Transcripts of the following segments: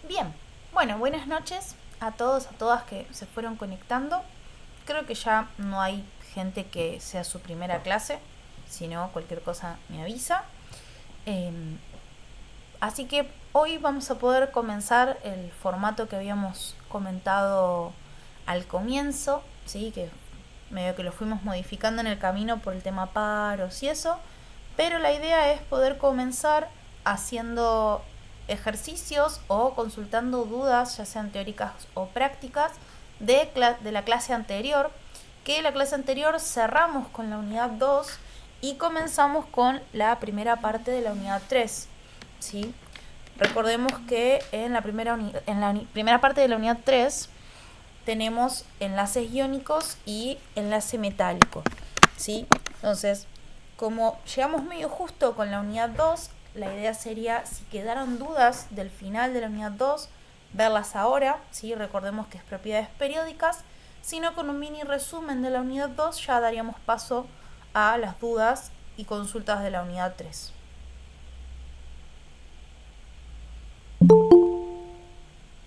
Bien, bueno, buenas noches a todos, a todas que se fueron conectando. Creo que ya no hay gente que sea su primera clase, si no, cualquier cosa me avisa. Em, Así que hoy vamos a poder comenzar el formato que habíamos comentado al comienzo, ¿sí? Que medio que lo fuimos modificando en el camino por el tema paros y eso, pero la idea es poder comenzar haciendo ejercicios o consultando dudas, ya sean teóricas o prácticas, de la clase anterior, que la clase anterior cerramos con la unidad 2 y comenzamos con la primera parte de la unidad 3. ¿Sí? Recordemos que en la primera parte de la unidad 3 tenemos enlaces iónicos y enlace metálico, ¿sí? Entonces, como llegamos medio justo con la unidad 2, la idea sería, si quedaron dudas del final de la unidad 2, verlas ahora, ¿sí? Recordemos que es propiedades periódicas, sino con un mini resumen de la unidad 2 ya daríamos paso a las dudas y consultas de la unidad 3.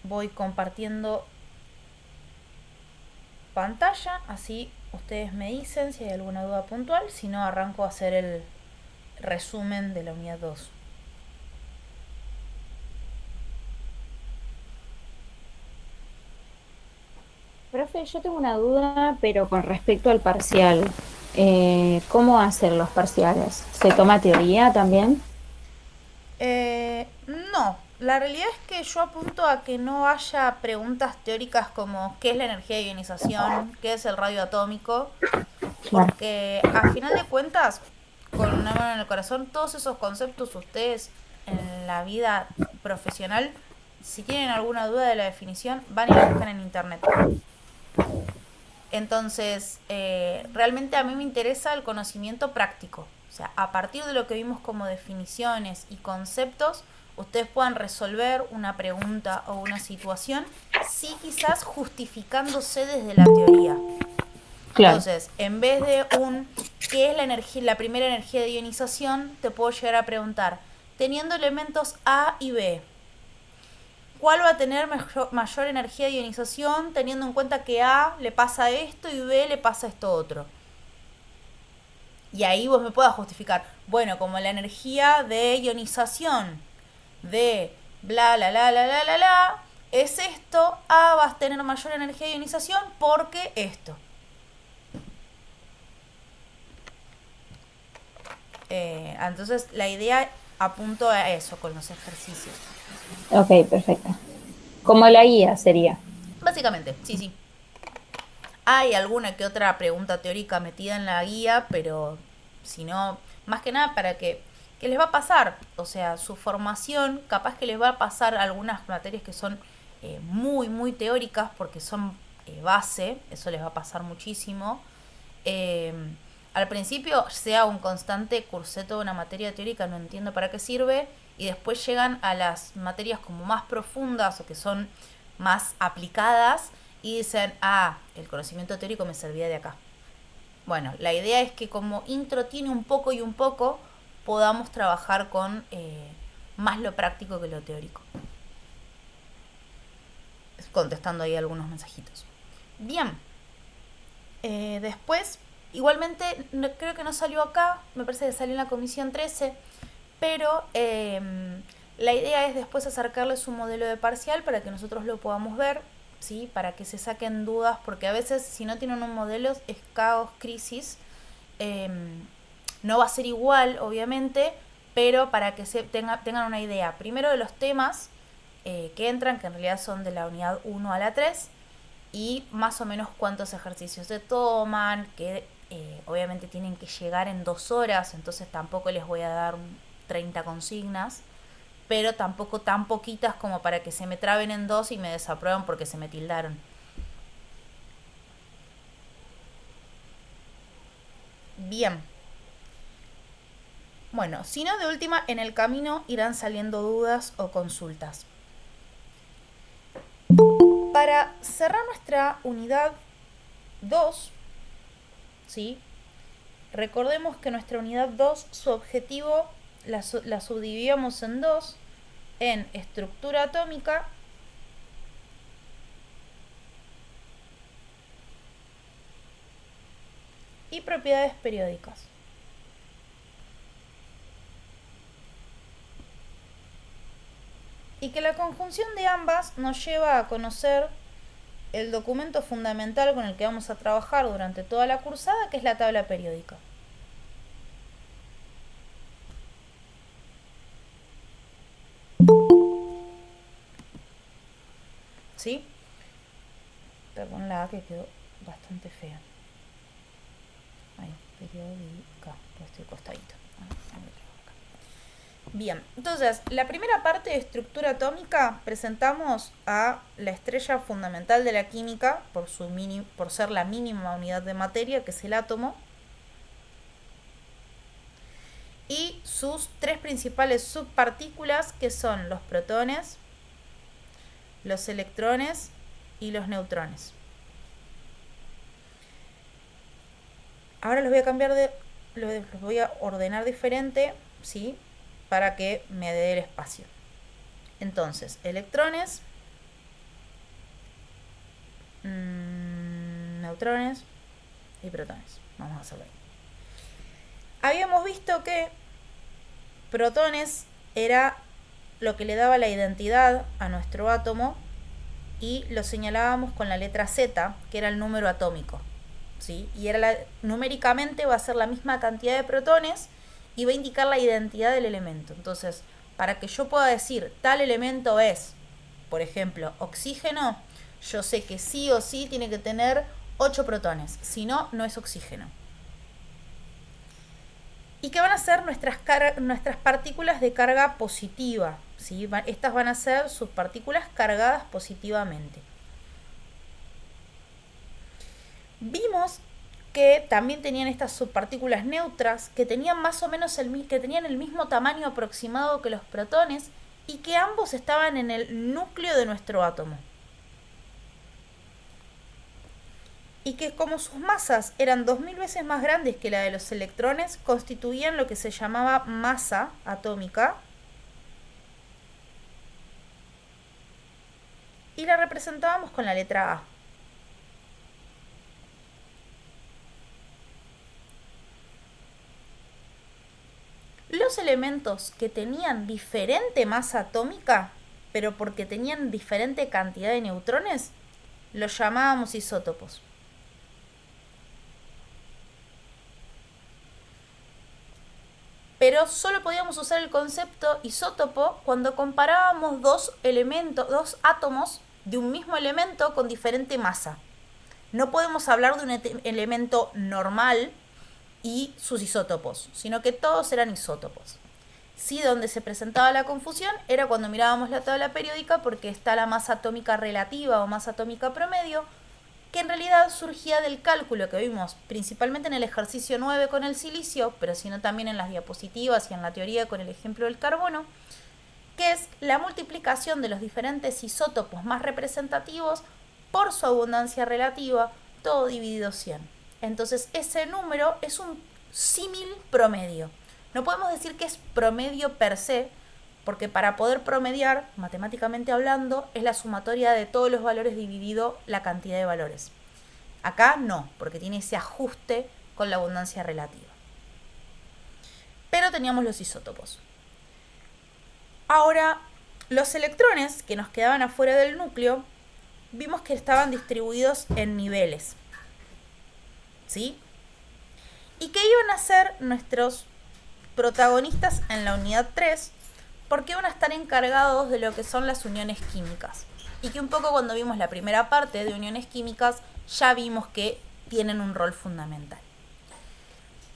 Voy compartiendo pantalla, así ustedes me dicen si hay alguna duda puntual, si no arranco a hacer el resumen de la unidad 2. Profe, yo tengo una duda, pero con respecto al parcial. ¿Cómo hacen los parciales? ¿Se toma teoría también? No, la realidad es que yo apunto a que no haya preguntas teóricas como qué es la energía de ionización, qué es el radio atómico, Claro. porque a final de cuentas, con una mano en el corazón, todos esos conceptos ustedes en la vida profesional, si tienen alguna duda de la definición, van y la buscan en internet. Entonces, realmente a mí me interesa el conocimiento práctico. O sea, a partir de lo que vimos como definiciones y conceptos, ustedes puedan resolver una pregunta o una situación, sí quizás justificándose desde la teoría. Claro. Entonces, en vez de ¿qué es la energía, la primera energía de ionización? Te puedo llegar a preguntar, teniendo elementos A y B, ¿cuál va a tener mayor energía de ionización teniendo en cuenta que A le pasa esto y B le pasa esto otro? Y ahí vos me puedas justificar, bueno, como la energía de ionización de bla, la, la, es esto, A va a tener mayor energía de ionización porque esto. Entonces la idea apunto a eso con los ejercicios. Ok, perfecto. Como la guía sería. Básicamente, sí, sí. Hay alguna que otra pregunta teórica metida en la guía, pero si no, más que nada para ¿qué les va a pasar? O sea, su formación, capaz que les va a pasar algunas materias que son muy, muy teóricas porque son base, eso les va a pasar muchísimo. Eh, Al principio sea un constante cursé toda una materia teórica, no entiendo para qué sirve, y después llegan a las materias como más profundas o que son más aplicadas y dicen, el conocimiento teórico me servía de acá. Bueno, la idea es que como intro tiene un poco y un poco, podamos trabajar con más lo práctico que lo teórico. Contestando ahí algunos mensajitos. Bien, después, igualmente, creo que no salió acá, me parece que salió en la comisión 13, pero la idea es después acercarles un modelo de parcial para que nosotros lo podamos ver, ¿sí? Para que se saquen dudas, porque a veces si no tienen un modelo es caos, crisis. Eh, no va a ser igual, obviamente, pero para que tengan una idea, primero de los temas que entran, que en realidad son de la unidad 1 a la 3, y más o menos cuántos ejercicios se toman, que obviamente tienen que llegar en 2 horas, entonces tampoco les voy a dar 30 consignas, pero tampoco tan poquitas como para que se me traben en dos y me desaprueban porque se me tildaron. Bien, bueno, si no, de última, en el camino irán saliendo dudas o consultas. Para cerrar nuestra unidad 2, ¿sí? Recordemos que nuestra unidad 2, su objetivo, la subdividíamos en dos, en estructura atómica y propiedades periódicas. Y que la conjunción de ambas nos lleva a conocer el documento fundamental con el que vamos a trabajar durante toda la cursada, que es la tabla periódica. ¿Sí? Perdón la A que quedó bastante fea. Ahí, periódica, estoy costadito. Bien, entonces, la primera parte de estructura atómica presentamos a la estrella fundamental de la química por ser la mínima unidad de materia, que es el átomo, y sus tres principales subpartículas, que son los protones, los electrones y los neutrones. Ahora los voy a ordenar diferente, ¿sí? Para que me dé el espacio. Entonces, electrones, neutrones y protones. Vamos a hacerlo ahí. Habíamos visto que protones era lo que le daba la identidad a nuestro átomo y lo señalábamos con la letra Z, que era el número atómico, ¿sí? Y numéricamente va a ser la misma cantidad de protones y va a indicar la identidad del elemento. Entonces, para que yo pueda decir tal elemento es, por ejemplo, oxígeno, yo sé que sí o sí tiene que tener 8 protones, si no, no es oxígeno. ¿Y qué van a ser nuestras partículas de carga positiva? ¿Sí? Estas van a ser sus partículas cargadas positivamente. Vimos que también tenían estas subpartículas neutras, que tenían más o menos tenían el mismo tamaño aproximado que los protones y que ambos estaban en el núcleo de nuestro átomo. Y que como sus masas eran 2000 veces más grandes que la de los electrones, constituían lo que se llamaba masa atómica y la representábamos con la letra A. Los elementos que tenían diferente masa atómica, pero porque tenían diferente cantidad de neutrones, los llamábamos isótopos. Pero solo podíamos usar el concepto isótopo cuando comparábamos dos átomos de un mismo elemento con diferente masa. No podemos hablar de un elemento normal y sus isótopos, sino que todos eran isótopos. Sí, donde se presentaba la confusión era cuando mirábamos la tabla periódica, porque está la masa atómica relativa o masa atómica promedio, que en realidad surgía del cálculo que vimos principalmente en el ejercicio 9 con el silicio, pero sino también en las diapositivas y en la teoría con el ejemplo del carbono, que es la multiplicación de los diferentes isótopos más representativos por su abundancia relativa, todo dividido 100. Entonces ese número es un símil promedio. No podemos decir que es promedio per se, porque para poder promediar, matemáticamente hablando, es la sumatoria de todos los valores dividido la cantidad de valores. Acá no, porque tiene ese ajuste con la abundancia relativa. Pero teníamos los isótopos. Ahora, los electrones que nos quedaban afuera del núcleo, vimos que estaban distribuidos en niveles, ¿sí? Y que iban a ser nuestros protagonistas en la unidad 3, porque van a estar encargados de lo que son las uniones químicas. Y que un poco cuando vimos la primera parte de uniones químicas, ya vimos que tienen un rol fundamental.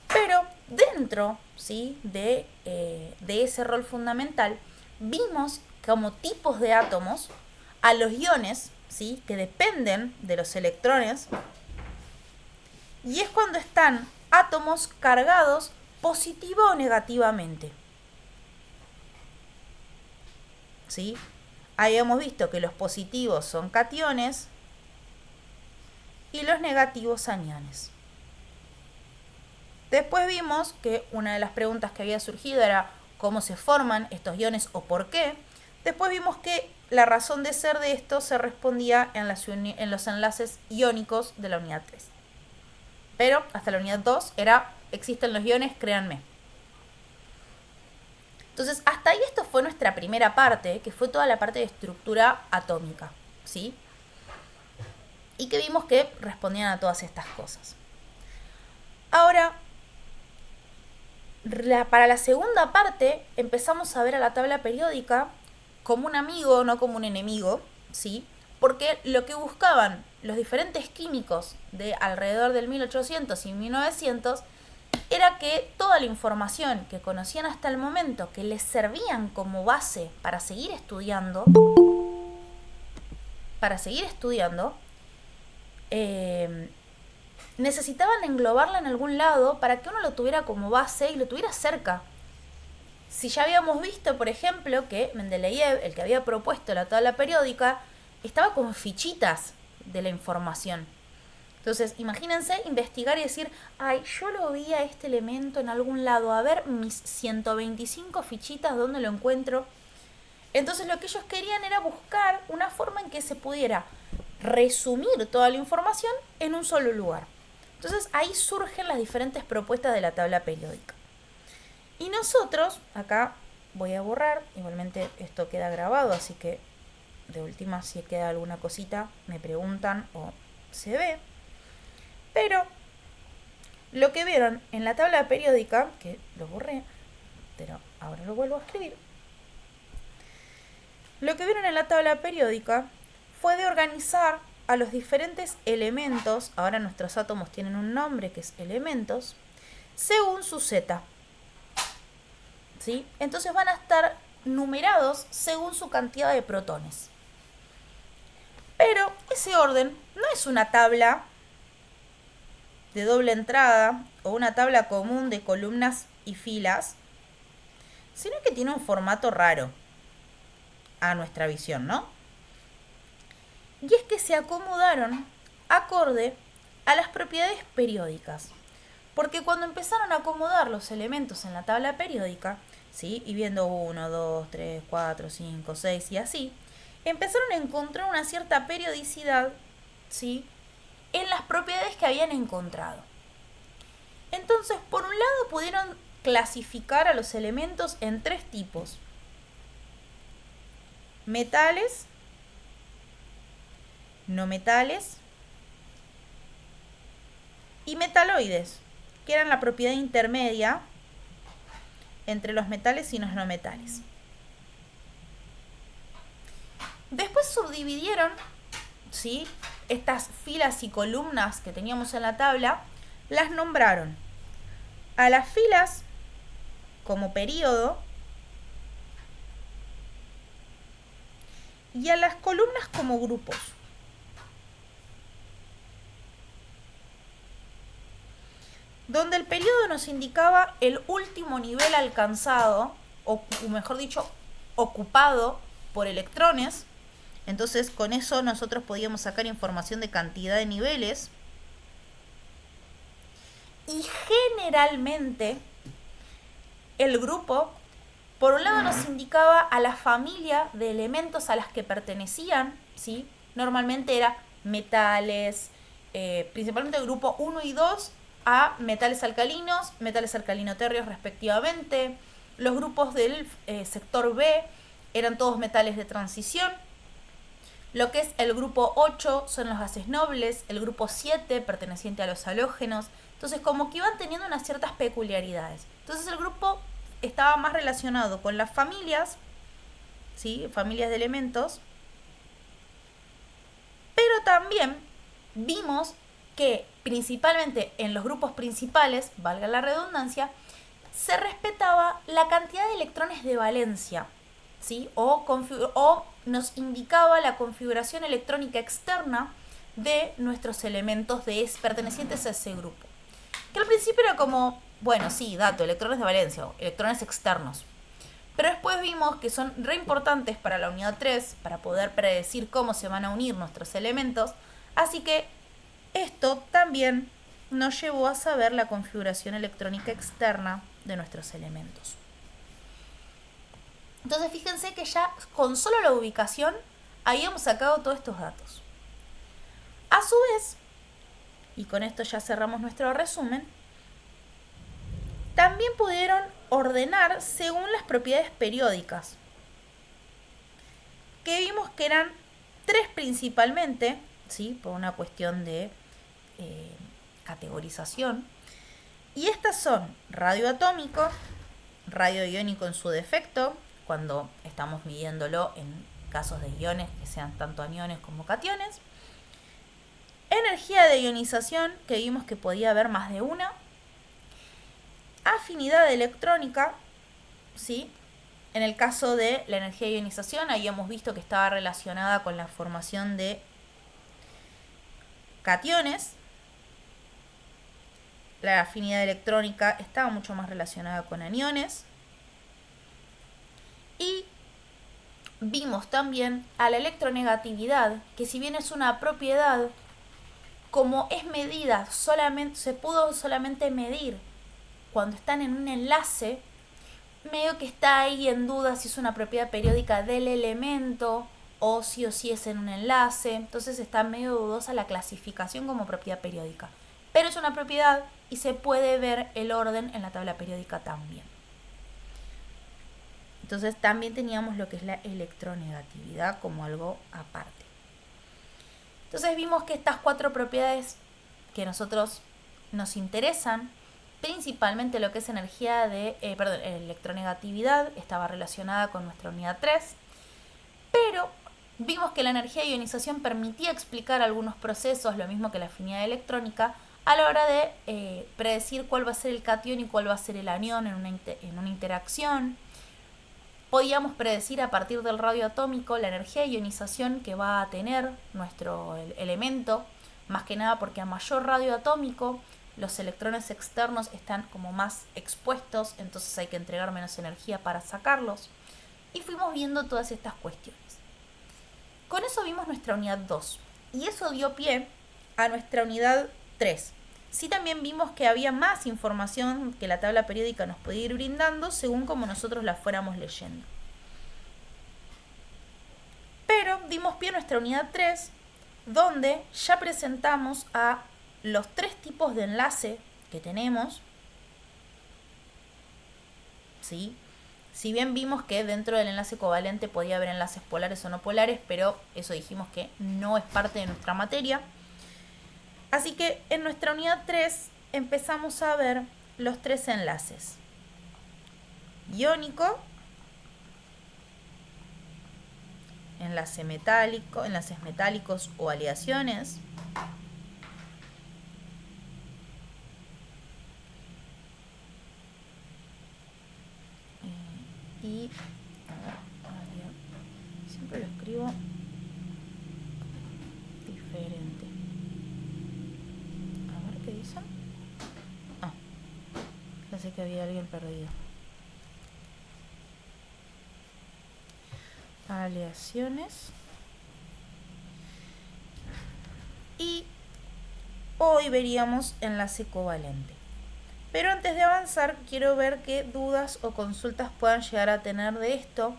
Pero dentro, ¿sí?, de ese rol fundamental, vimos como tipos de átomos a los iones, ¿sí?, que dependen de los electrones, y es cuando están átomos cargados positivo o negativamente. ¿Sí? Habíamos visto que los positivos son cationes y los negativos aniones. Después vimos que una de las preguntas que había surgido era cómo se forman estos iones o por qué. Después vimos que la razón de ser de esto se respondía en los enlaces iónicos de la unidad 3. Pero hasta la unidad 2 era, existen los iones, créanme. Entonces, hasta ahí esto fue nuestra primera parte, que fue toda la parte de estructura atómica, ¿sí? Y que vimos que respondían a todas estas cosas. Ahora, para la segunda parte, empezamos a ver a la tabla periódica como un amigo, no como un enemigo, ¿sí? Porque lo que buscaban los diferentes químicos de alrededor del 1800 y 1900 era que toda la información que conocían hasta el momento, que les servían como base para seguir estudiando, necesitaban englobarla en algún lado para que uno lo tuviera como base y lo tuviera cerca. Si ya habíamos visto, por ejemplo, que Mendeleev, el que había propuesto la tabla periódica, estaba con fichitas de la información. Entonces, imagínense investigar y decir, ay, yo lo vi a este elemento en algún lado, a ver mis 125 fichitas, ¿dónde lo encuentro? Entonces lo que ellos querían era buscar una forma en que se pudiera resumir toda la información en un solo lugar. Entonces ahí surgen las diferentes propuestas de la tabla periódica. Y nosotros, acá voy a borrar, igualmente esto queda grabado, así que de última si queda alguna cosita me preguntan o se ve. Pero lo que vieron en la tabla periódica, que lo borré, pero ahora lo vuelvo a escribir. Lo que vieron en la tabla periódica fue de organizar a los diferentes elementos, ahora nuestros átomos tienen un nombre que es elementos, según su Z. ¿Sí? Entonces van a estar numerados según su cantidad de protones. Pero ese orden no es una tabla de doble entrada o una tabla común de columnas y filas, sino que tiene un formato raro a nuestra visión, ¿no? Y es que se acomodaron acorde a las propiedades periódicas. Porque cuando empezaron a acomodar los elementos en la tabla periódica, ¿sí? Y viendo 1, 2, 3, 4, 5, 6 y así, empezaron a encontrar una cierta periodicidad, ¿sí? En las propiedades que habían encontrado. Entonces, por un lado, pudieron clasificar a los elementos en 3 tipos: metales, no metales y metaloides, que eran la propiedad intermedia entre los metales y los no metales. Después subdividieron, ¿sí?, estas filas y columnas que teníamos en la tabla, las nombraron a las filas como período y a las columnas como grupos. Donde el periodo nos indicaba el último nivel alcanzado, o mejor dicho, ocupado por electrones. Entonces con eso nosotros podíamos sacar información de cantidad de niveles. Y generalmente el grupo, por un lado, nos indicaba a la familia de elementos a las que pertenecían, ¿sí? Normalmente era metales, principalmente el grupo 1 y 2, a metales alcalinos, metales alcalino-térreos respectivamente. Los grupos del sector B eran todos metales de transición. Lo que es el grupo 8 son los gases nobles, el grupo 7 perteneciente a los halógenos. Entonces como que iban teniendo unas ciertas peculiaridades. Entonces el grupo estaba más relacionado con las familias, ¿sí?, familias de elementos. Pero también vimos que principalmente en los grupos principales, valga la redundancia, se respetaba la cantidad de electrones de valencia, ¿sí?, o nos indicaba la configuración electrónica externa de nuestros elementos pertenecientes a ese grupo. Que al principio era como, bueno, sí, dato, electrones de valencia o electrones externos. Pero después vimos que son re importantes para la unidad 3, para poder predecir cómo se van a unir nuestros elementos. Así que esto también nos llevó a saber la configuración electrónica externa de nuestros elementos. Entonces fíjense que ya con solo la ubicación habíamos sacado todos estos datos. A su vez, y con esto ya cerramos nuestro resumen, también pudieron ordenar según las propiedades periódicas, que vimos que eran tres principalmente, ¿sí? Por una cuestión de categorización. Y estas son radioatómico, radioiónico en su defecto, cuando estamos midiéndolo en casos de iones que sean tanto aniones como cationes. Energía de ionización, que vimos que podía haber más de una. Afinidad electrónica, ¿sí? En el caso de la energía de ionización, habíamos visto que estaba relacionada con la formación de cationes. La afinidad electrónica estaba mucho más relacionada con aniones. Y vimos también a la electronegatividad, que si bien es una propiedad, como es medida, se pudo solamente medir cuando están en un enlace, medio que está ahí en duda si es una propiedad periódica del elemento o sí es en un enlace. Entonces está medio dudosa la clasificación como propiedad periódica. Pero es una propiedad y se puede ver el orden en la tabla periódica también. Entonces también teníamos lo que es la electronegatividad como algo aparte. Entonces vimos que estas cuatro propiedades que a nosotros nos interesan, principalmente lo que es energía de, electronegatividad, estaba relacionada con nuestra unidad 3, pero vimos que la energía de ionización permitía explicar algunos procesos, lo mismo que la afinidad electrónica, a la hora de predecir cuál va a ser el cation y cuál va a ser el anión en una interacción. Podíamos predecir a partir del radioatómico la energía de ionización que va a tener nuestro elemento, más que nada porque a mayor radioatómico los electrones externos están como más expuestos, entonces hay que entregar menos energía para sacarlos. Y fuimos viendo todas estas cuestiones. Con eso vimos nuestra unidad 2 y eso dio pie a nuestra unidad 3. Sí, también vimos que había más información que la tabla periódica nos podía ir brindando según como nosotros la fuéramos leyendo. Pero dimos pie a nuestra unidad 3, donde ya presentamos a los tres tipos de enlace que tenemos, ¿sí? Si bien vimos que dentro del enlace covalente podía haber enlaces polares o no polares, pero eso dijimos que no es parte de nuestra materia. Así que en nuestra unidad 3 empezamos a ver los tres enlaces. Iónico, enlace metálico, enlaces metálicos o aleaciones. Y, a ver, siempre lo escribo diferente. A ver qué dice. Pensé que había alguien perdido. Aleaciones. Y hoy veríamos enlace covalente. Pero antes de avanzar, quiero ver qué dudas o consultas puedan llegar a tener de esto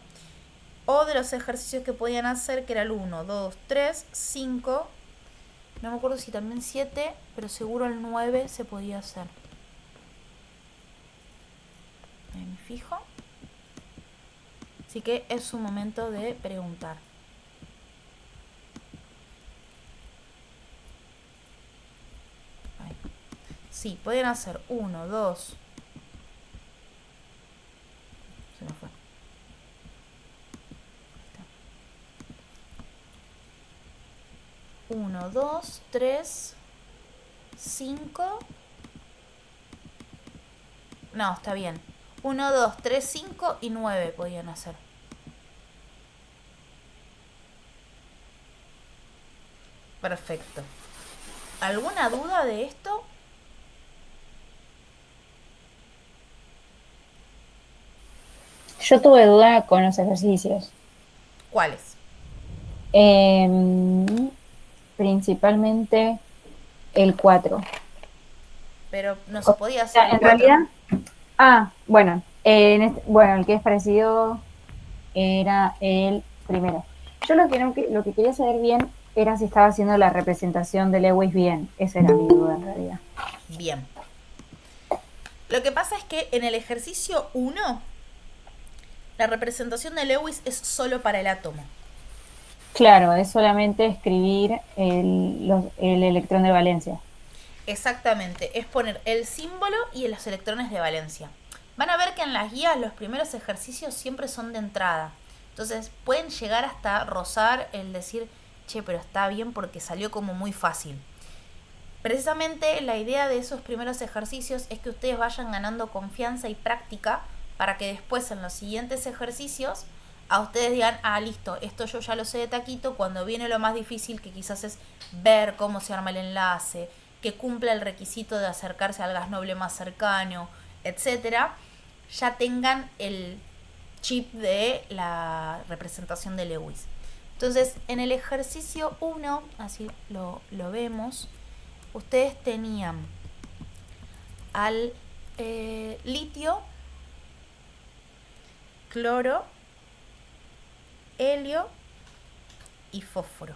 o de los ejercicios que podían hacer, que era el 1, 2, 3, 5. No me acuerdo si también 7, pero seguro el 9 se podía hacer. Ahí me fijo. Así que es un momento de preguntar. Ahí. Sí, pueden hacer 1, 2. Se me fue. 1, 2, 3, 5. No, está bien. 1, 2, 3, 5 y 9 podían hacer. Perfecto. ¿Alguna duda de esto? Yo tuve duda con los ejercicios. ¿Cuáles? Principalmente el 4. Pero no se podía hacer el En 4. realidad, bueno, el que es parecido era el primero. Yo lo que quería saber bien era si estaba haciendo la representación de Lewis bien. Esa era mi duda en realidad. Bien. Lo que pasa es que en el ejercicio 1, la representación de Lewis es solo para el átomo. Claro, es solamente escribir el electrón de valencia. Exactamente, es poner el símbolo y los electrones de valencia. Van a ver que en las guías los primeros ejercicios siempre son de entrada. Entonces pueden llegar hasta rozar el decir, che, pero está bien porque salió como muy fácil. Precisamente la idea de esos primeros ejercicios es que ustedes vayan ganando confianza y práctica para que después en los siguientes ejercicios a ustedes digan, ah, listo, esto yo ya lo sé de taquito, cuando viene lo más difícil que quizás es ver cómo se arma el enlace, que cumpla el requisito de acercarse al gas noble más cercano, etcétera, ya tengan el chip de la representación de Lewis. Entonces, en el ejercicio 1, así lo vemos, ustedes tenían al litio, cloro, helio y fósforo.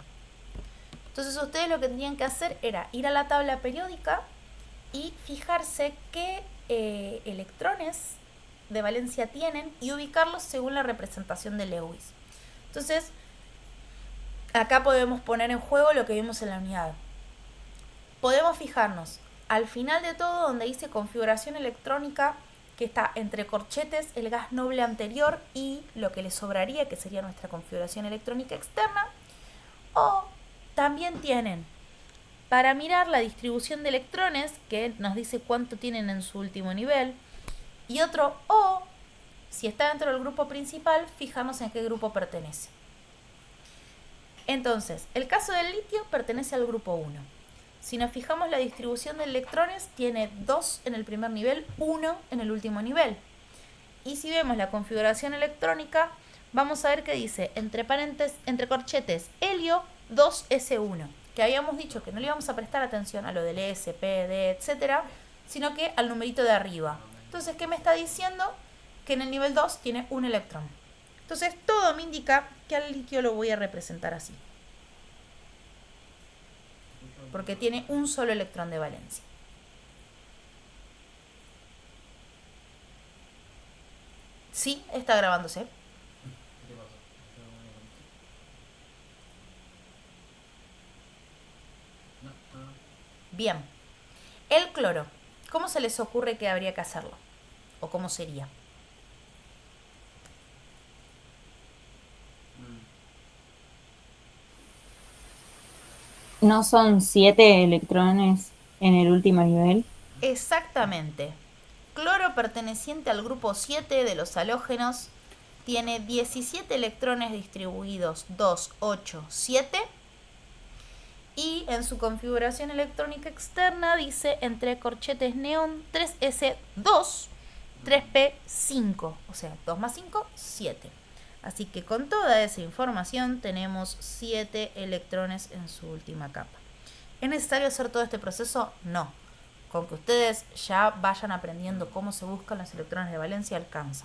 Entonces ustedes lo que tenían que hacer era ir a la tabla periódica y fijarse qué electrones de valencia tienen y ubicarlos según la representación de Lewis. Entonces, acá podemos poner en juego lo que vimos en la unidad. Podemos fijarnos al final de todo donde dice configuración electrónica, que está entre corchetes el gas noble anterior y lo que le sobraría, que sería nuestra configuración electrónica externa. O también tienen para mirar la distribución de electrones, que nos dice cuánto tienen en su último nivel. Y otro, o si está dentro del grupo principal, fijarnos en qué grupo pertenece. Entonces, el caso del litio pertenece al grupo 1. Si nos fijamos la distribución de electrones, tiene 2 en el primer nivel, 1 en el último nivel. Y si vemos la configuración electrónica, vamos a ver que dice, entre corchetes, helio 2s1, que habíamos dicho que no le íbamos a prestar atención a lo del S, P, D, etcétera, sino que al numerito de arriba. Entonces, ¿qué me está diciendo? Que en el nivel 2 tiene un electrón. Entonces, todo me indica que al litio lo voy a representar así, porque tiene un solo electrón de valencia. Sí, está grabándose. Bien. El cloro, ¿cómo se les ocurre que habría que hacerlo? ¿O cómo sería? ¿No son 7 electrones en el último nivel? Exactamente. Cloro perteneciente al grupo 7 de los halógenos tiene 17 electrones distribuidos 2, 8, 7 y en su configuración electrónica externa dice entre corchetes neón 3s2, 3p5, o sea, 2 más 5, 7. Así que con toda esa información tenemos 7 electrones en su última capa. ¿Es necesario hacer todo este proceso? No. Con que ustedes ya vayan aprendiendo cómo se buscan los electrones de valencia alcanza.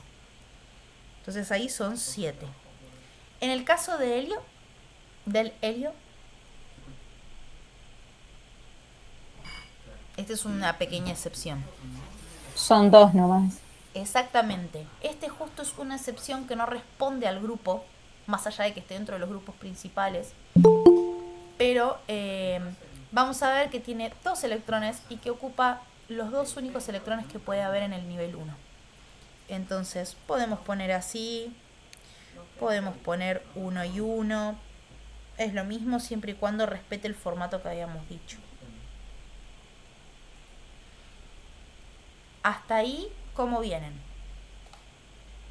Entonces ahí son 7. En el caso de helio, del helio, esta es una pequeña excepción. Son 2 nomás. Exactamente. Este justo es una excepción que no responde al grupo, más allá de que esté dentro de los grupos principales. Pero vamos a ver que tiene 2 electrones y que ocupa los 2 únicos electrones que puede haber en el nivel 1. Entonces podemos poner así, podemos poner 1 y 1. Es lo mismo siempre y cuando respete el formato que habíamos dicho. Hasta ahí, ¿cómo vienen?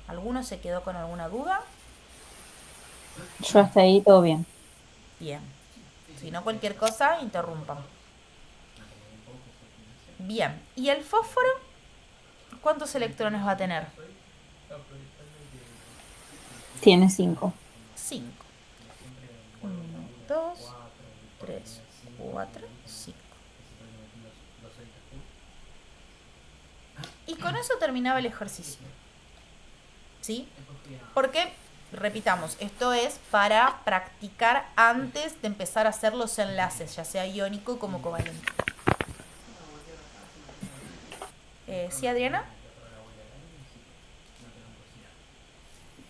¿Alguno se quedó con alguna duda? Yo hasta ahí todo bien. Bien. Si no, cualquier cosa, interrumpan. Bien. ¿Y el fósforo? ¿Cuántos electrones va a tener? Tiene 5. 5. 1, 2, 3, 4, 5. Y con eso terminaba el ejercicio. ¿Sí? Porque Repitamos, esto es para practicar antes de empezar a hacer los enlaces, ya sea iónico como covalente. ¿Sí, Adriana?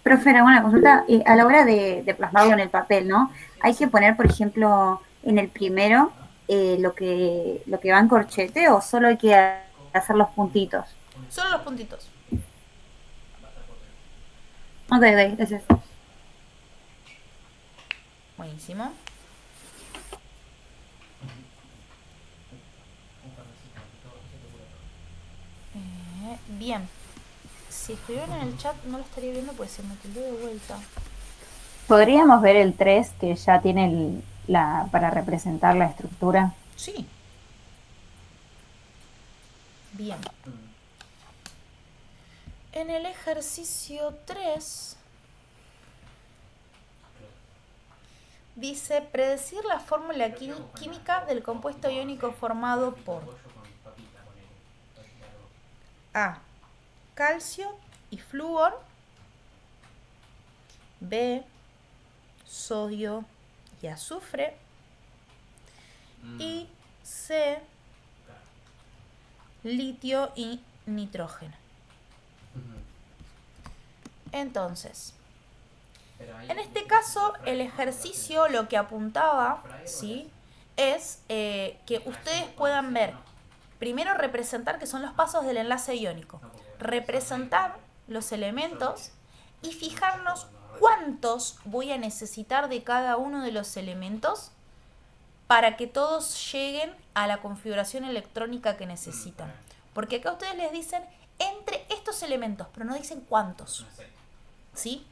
Profe, hago una consulta. A la hora de plasmarlo en el papel, ¿no? Hay que poner, por ejemplo, en el primero lo que va en corchete o solo hay que hacer los puntitos. Solo los puntitos. Ok, ok, gracias. Buenísimo. Bien. Si escribieron en el chat no lo estaría viendo pues se me tildó de vuelta. ¿Podríamos ver el 3 que ya tiene para representar la estructura? Sí. Bien. En el ejercicio 3 dice predecir la fórmula química del compuesto iónico formado por A, calcio y flúor, B, sodio y azufre, y C, litio y nitrógeno. Entonces, en este caso, el ejercicio lo que apuntaba, ¿sí?, es que ustedes puedan ver, primero representar, que son los pasos del enlace iónico, representar los elementos y fijarnos cuántos voy a necesitar de cada uno de los elementos para que todos lleguen a la configuración electrónica que necesitan. Porque acá ustedes les dicen entre estos elementos, pero no dicen cuántos. ¿Sí?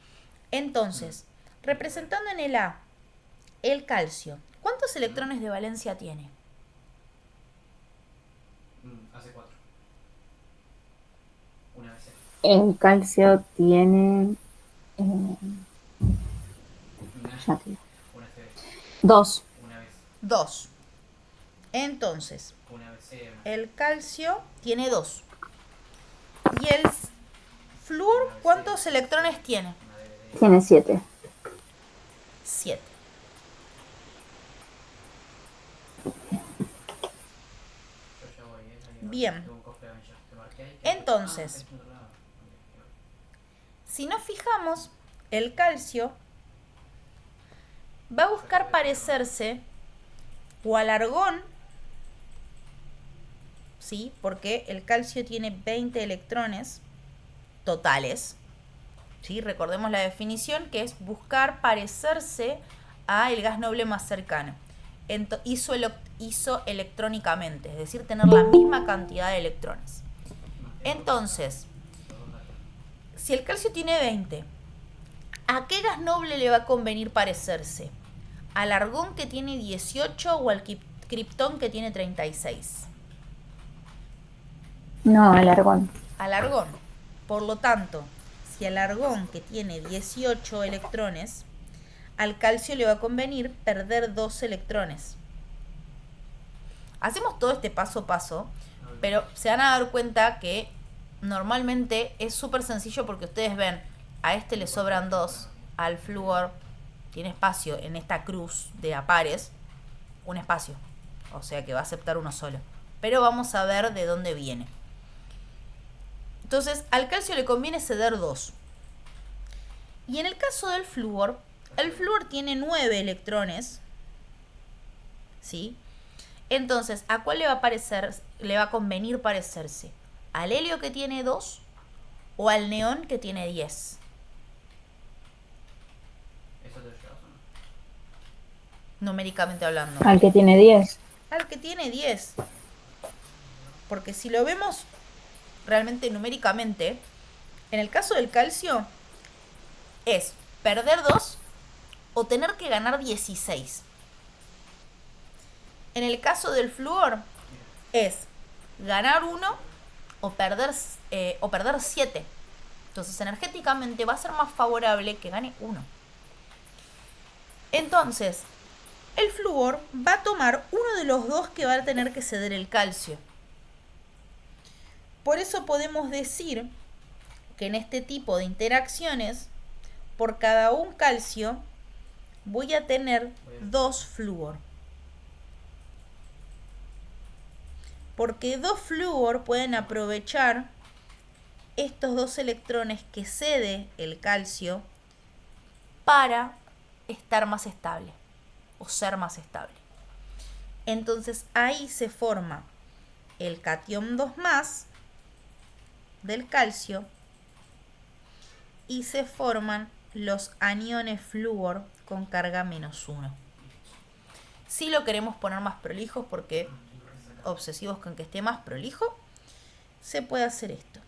Entonces, representando en el A el calcio, ¿cuántos electrones de valencia tiene? Hace 4. Una vez. El calcio tiene... ya te digo. Una CB. 2. Una vez. 2. Entonces, Una vez. el calcio tiene 2. ¿Y el flúor cuántos electrones tiene? Tiene 7. 7. Bien. Entonces, si nos fijamos, el calcio va a buscar parecerse o al argón, ¿sí? Porque el calcio tiene 20 electrones totales, ¿sí? Recordemos la definición, que es buscar parecerse al gas noble más cercano. Isoelectrónicamente, es decir, tener la misma cantidad de electrones. Entonces, si el calcio tiene 20, ¿a qué gas noble le va a convenir parecerse? ¿Al argón que tiene 18 o al criptón que tiene 36? No, el argón. Al argón. Por lo tanto, si al argón que tiene 18 electrones, al calcio le va a convenir perder 2 electrones. Hacemos todo este paso a paso, pero se van a dar cuenta que normalmente es súper sencillo porque ustedes ven, a este le sobran 2, al flúor tiene espacio en esta cruz de a pares, un espacio, o sea que va a aceptar uno solo. Pero vamos a ver de dónde viene. Entonces, al calcio le conviene ceder 2. Y en el caso del flúor, el flúor tiene 9 electrones, ¿sí? Entonces, ¿a cuál le va a convenir parecerse? ¿Al helio que tiene 2 o al neón que tiene 10? ¿Eso te llevas o no? Numéricamente hablando. Al que tiene 10. Al que tiene 10. Porque si lo vemos realmente numéricamente, en el caso del calcio es perder 2 o tener que ganar 16. En el caso del flúor es ganar 1 o perder 7. Entonces energéticamente va a ser más favorable que gane 1. Entonces, el flúor va a tomar uno de los dos que va a tener que ceder el calcio. Por eso podemos decir que en este tipo de interacciones, por cada un calcio voy a tener 2 flúor. Porque 2 flúor pueden aprovechar estos 2 electrones que cede el calcio para estar más estable o ser más estable. Entonces ahí se forma el catión 2+ del calcio y se forman los aniones flúor con carga -1. Si lo queremos poner más prolijo, porque obsesivos con que esté más prolijo, se puede hacer esto.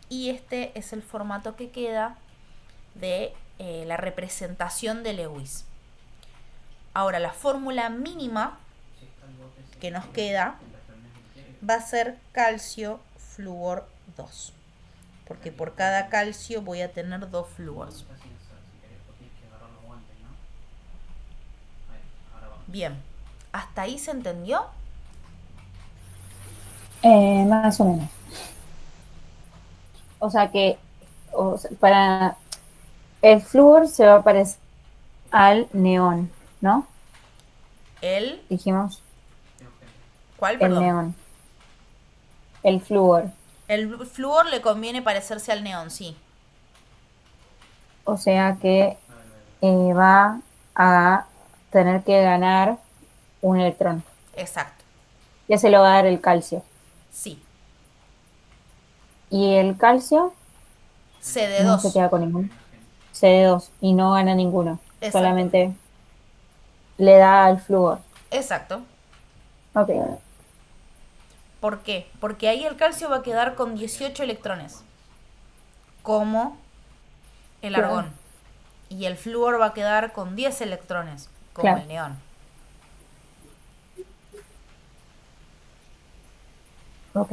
Y este es el formato que queda de la representación de Lewis. Ahora, la fórmula mínima que nos queda va a ser calcio flúor 2. Porque por cada calcio voy a tener 2 flúors. Bien, ¿hasta ahí se entendió? Más o menos. O sea que para el flúor se va a parecer al neón, ¿no? Dijimos ¿Cuál, el perdón? neón. El flúor. El flúor le conviene parecerse al neón, sí. O sea que va a tener que ganar un electrón. Exacto, Ya se lo va a dar el calcio. sí. Y el calcio no se CD2. queda con ninguno. CD2 y no gana ninguno. Exacto. Solamente le da al flúor. Exacto. Ok. ¿Por qué? Porque ahí el calcio va a quedar con 18 electrones, como el Claro. argón. Y el flúor va a quedar con 10 electrones, como Claro. el neón. Ok.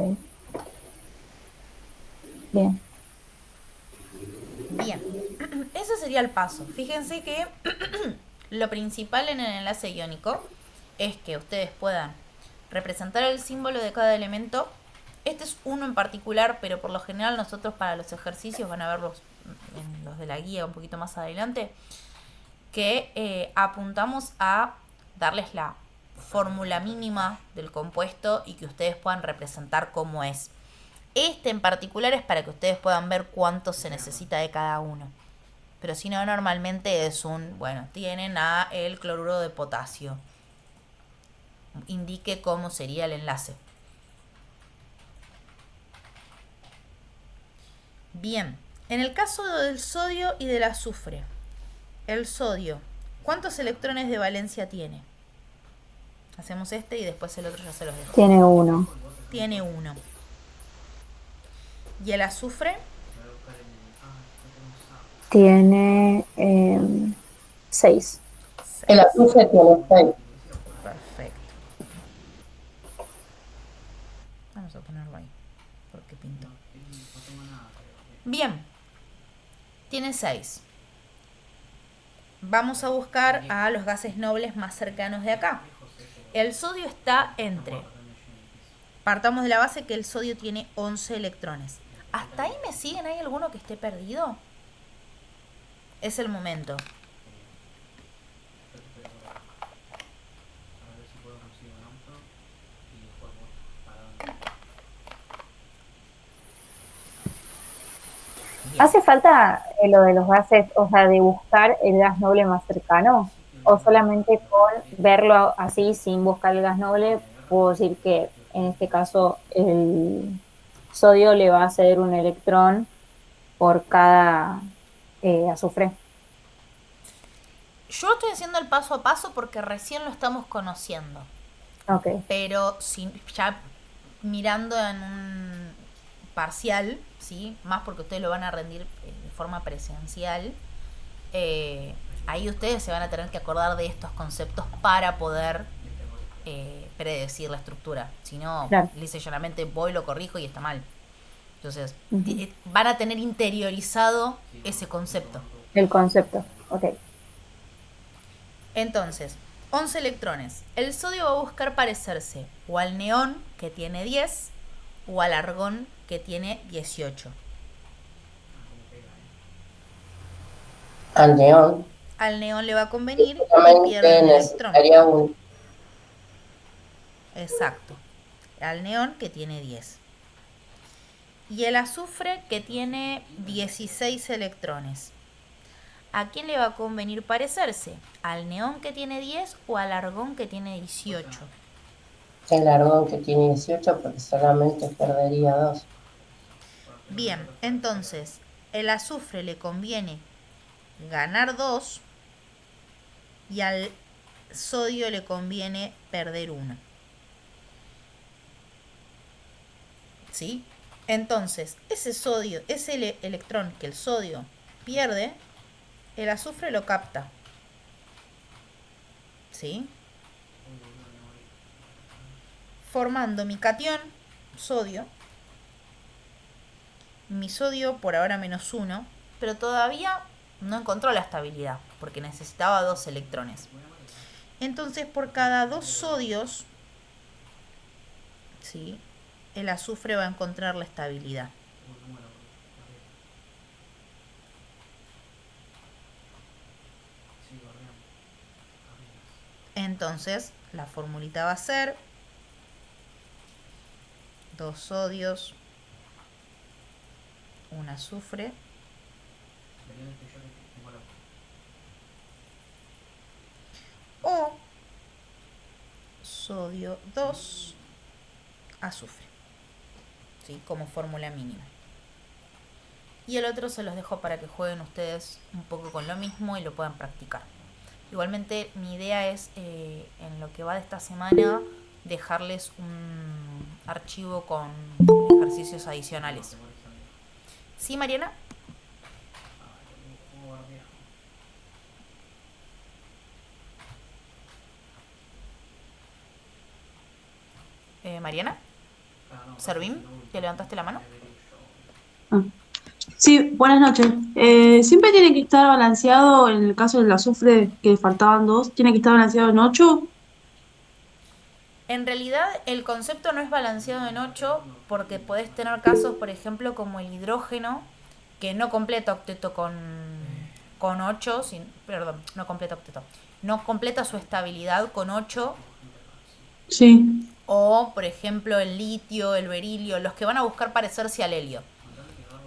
Bien. Bien, ese sería el paso. Fíjense que lo principal en el enlace iónico es que ustedes puedan representar el símbolo de cada elemento. Este es uno en particular, pero por lo general nosotros para los ejercicios, van a verlos en los de la guía un poquito más adelante, que apuntamos a darles la fórmula mínima del compuesto y que ustedes puedan representar cómo es. Este en particular es para que ustedes puedan ver cuánto se necesita de cada uno. Pero si no, normalmente es tienen el cloruro de potasio. Indique cómo sería el enlace. Bien, en el caso del sodio y del azufre, el sodio, ¿cuántos electrones de valencia tiene? Hacemos este y después el otro ya se los dejo. Tiene 1. Tiene 1. ¿Y el azufre? Tiene 6. El azufre tiene 6. Perfecto. Vamos a ponerlo ahí, porque pintó. Bien, tiene 6. Vamos a buscar a los gases nobles más cercanos de acá. El sodio está entre... Partamos de la base que el sodio tiene 11 electrones. ¿Hasta ahí me siguen? ¿Hay alguno que esté perdido? Es el momento. Bien. ¿Hace falta lo de los gases, o sea, de buscar el gas noble más cercano? ¿O solamente con verlo así, sin buscar el gas noble, puedo decir que en este caso el sodio le va a ceder un electrón por cada azufre? Yo estoy haciendo el paso a paso porque recién lo estamos conociendo. Ok. Pero ya mirando en un parcial, ¿sí? Más porque ustedes lo van a rendir de forma presencial, ahí ustedes se van a tener que acordar de estos conceptos para poder predecir la estructura. Si no, Claro. lisa y llanamente voy, lo corrijo y está mal. Entonces, van a tener interiorizado ese concepto. El concepto, ok. Entonces, 11 electrones. El sodio va a buscar parecerse o al neón, que tiene 10, o al argón, que tiene 18. Al neón Al neón le va a convenir y solamente pierde un electrón. necesitaría un... Exacto. Al neón, que tiene 10. Y el azufre, que tiene 16 electrones. ¿A quién le va a convenir parecerse? ¿Al neón, que tiene 10, o al argón, que tiene 18? El argón, que tiene 18, porque solamente perdería 2. Bien, entonces, el azufre le conviene ganar 2 y al sodio le conviene perder 1. ¿Sí? Entonces, ese sodio, ese electrón que el sodio pierde, el azufre lo capta. ¿Sí? Formando mi catión, sodio. Mi sodio por ahora -1, pero todavía no encontró la estabilidad, porque necesitaba 2 electrones. Entonces, por cada 2 sodios, ¿sí?, el azufre va a encontrar la estabilidad. Entonces, la formulita va a ser 2 sodios, 1 azufre, o sodio 2 azufre, ¿sí?, como fórmula mínima. Y el otro se los dejo para que jueguen ustedes un poco con lo mismo y lo puedan practicar. Igualmente mi idea es, en lo que va de esta semana, dejarles un archivo con ejercicios adicionales. ¿Sí, Mariana? Mariana, Servín, ¿te levantaste la mano? Ah. Sí, buenas noches. Siempre tiene que estar balanceado, en el caso del azufre, que faltaban 2, tiene que estar balanceado en 8. En realidad el concepto no es balanceado en 8 porque podés tener casos, por ejemplo, como el hidrógeno, que no completa octeto con 8, perdón, no completa octeto, no completa su estabilidad con 8, Sí. o por ejemplo el litio, el berilio, los que van a buscar parecerse al helio.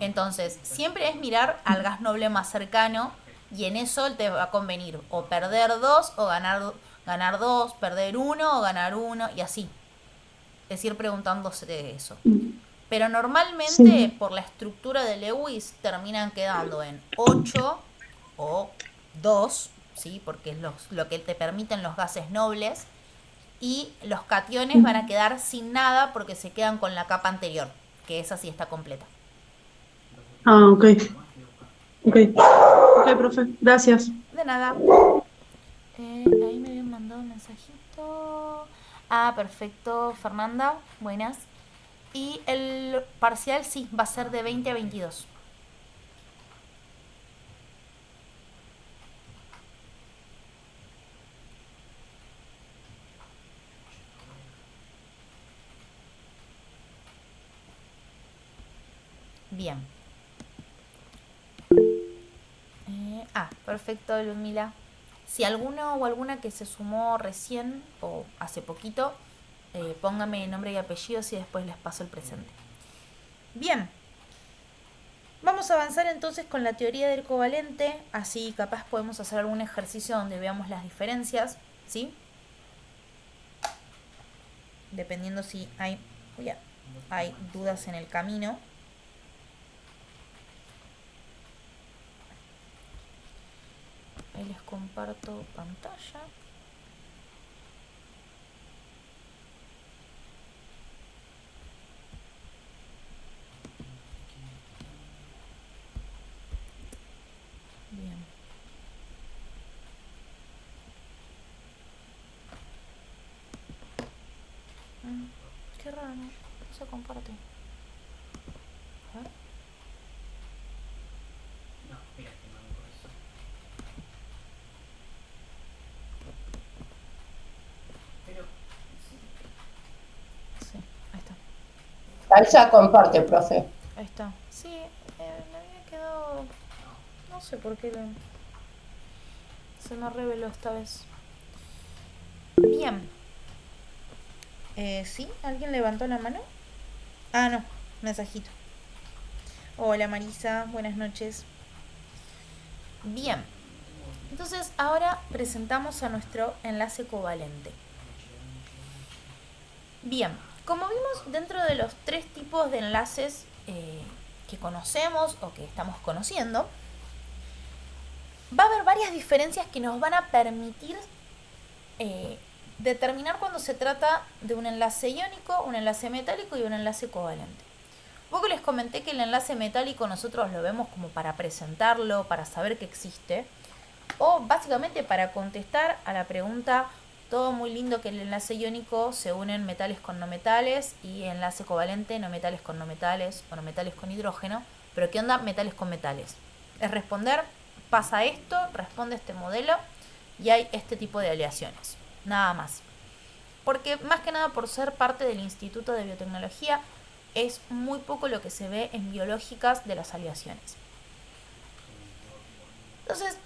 Entonces, siempre es mirar al gas noble más cercano y en eso te va a convenir o perder 2 o ganar 2, perder 1 o ganar 1 y así. Es ir preguntándose de eso. Pero normalmente, Sí. por la estructura de Lewis, terminan quedando en 8 o 2, ¿sí?, porque es lo que te permiten los gases nobles, y los cationes van a quedar sin nada porque se quedan con la capa anterior, que esa sí está completa. Ah, ok. Ok. Ok, profe. Gracias. De nada. Ahí me habían mandado un mensajito. Ah, perfecto, Fernanda. Buenas. Y el parcial sí, va a ser de 20 a 22. Bien. Perfecto, Ludmila. Si alguno o alguna que se sumó recién o hace poquito, póngame nombre y apellidos y después les paso el presente. Bien. Vamos a avanzar entonces con la teoría del covalente, así capaz podemos hacer algún ejercicio donde veamos las diferencias, ¿sí? Dependiendo si hay dudas en el camino. Ahí les comparto pantalla. Bien. Qué raro, ¿no? No se comparte. A ver. No, mira, que no me parece. Ahí ya comparte, profe. Ahí está. Sí, me había quedado... No sé por qué se me reveló esta vez. Bien. ¿Sí? ¿Alguien levantó la mano? Ah, no. Mensajito. Hola Marisa, buenas noches. Bien. Entonces ahora presentamos a nuestro enlace covalente. Bien. Como vimos, dentro de los 3 tipos de enlaces que conocemos o que estamos conociendo, va a haber varias diferencias que nos van a permitir determinar cuando se trata de un enlace iónico, un enlace metálico y un enlace covalente. Un poco les comenté que el enlace metálico nosotros lo vemos como para presentarlo, para saber que existe, o básicamente para contestar a la pregunta: todo muy lindo que el enlace iónico se unen metales con no metales y enlace covalente no metales con no metales o no metales con hidrógeno, pero ¿qué onda metales con metales? Es responder, pasa esto, responde este modelo y hay este tipo de aleaciones, nada más. Porque más que nada por ser parte del Instituto de Biotecnología es muy poco lo que se ve en biológicas de las aleaciones. Entonces,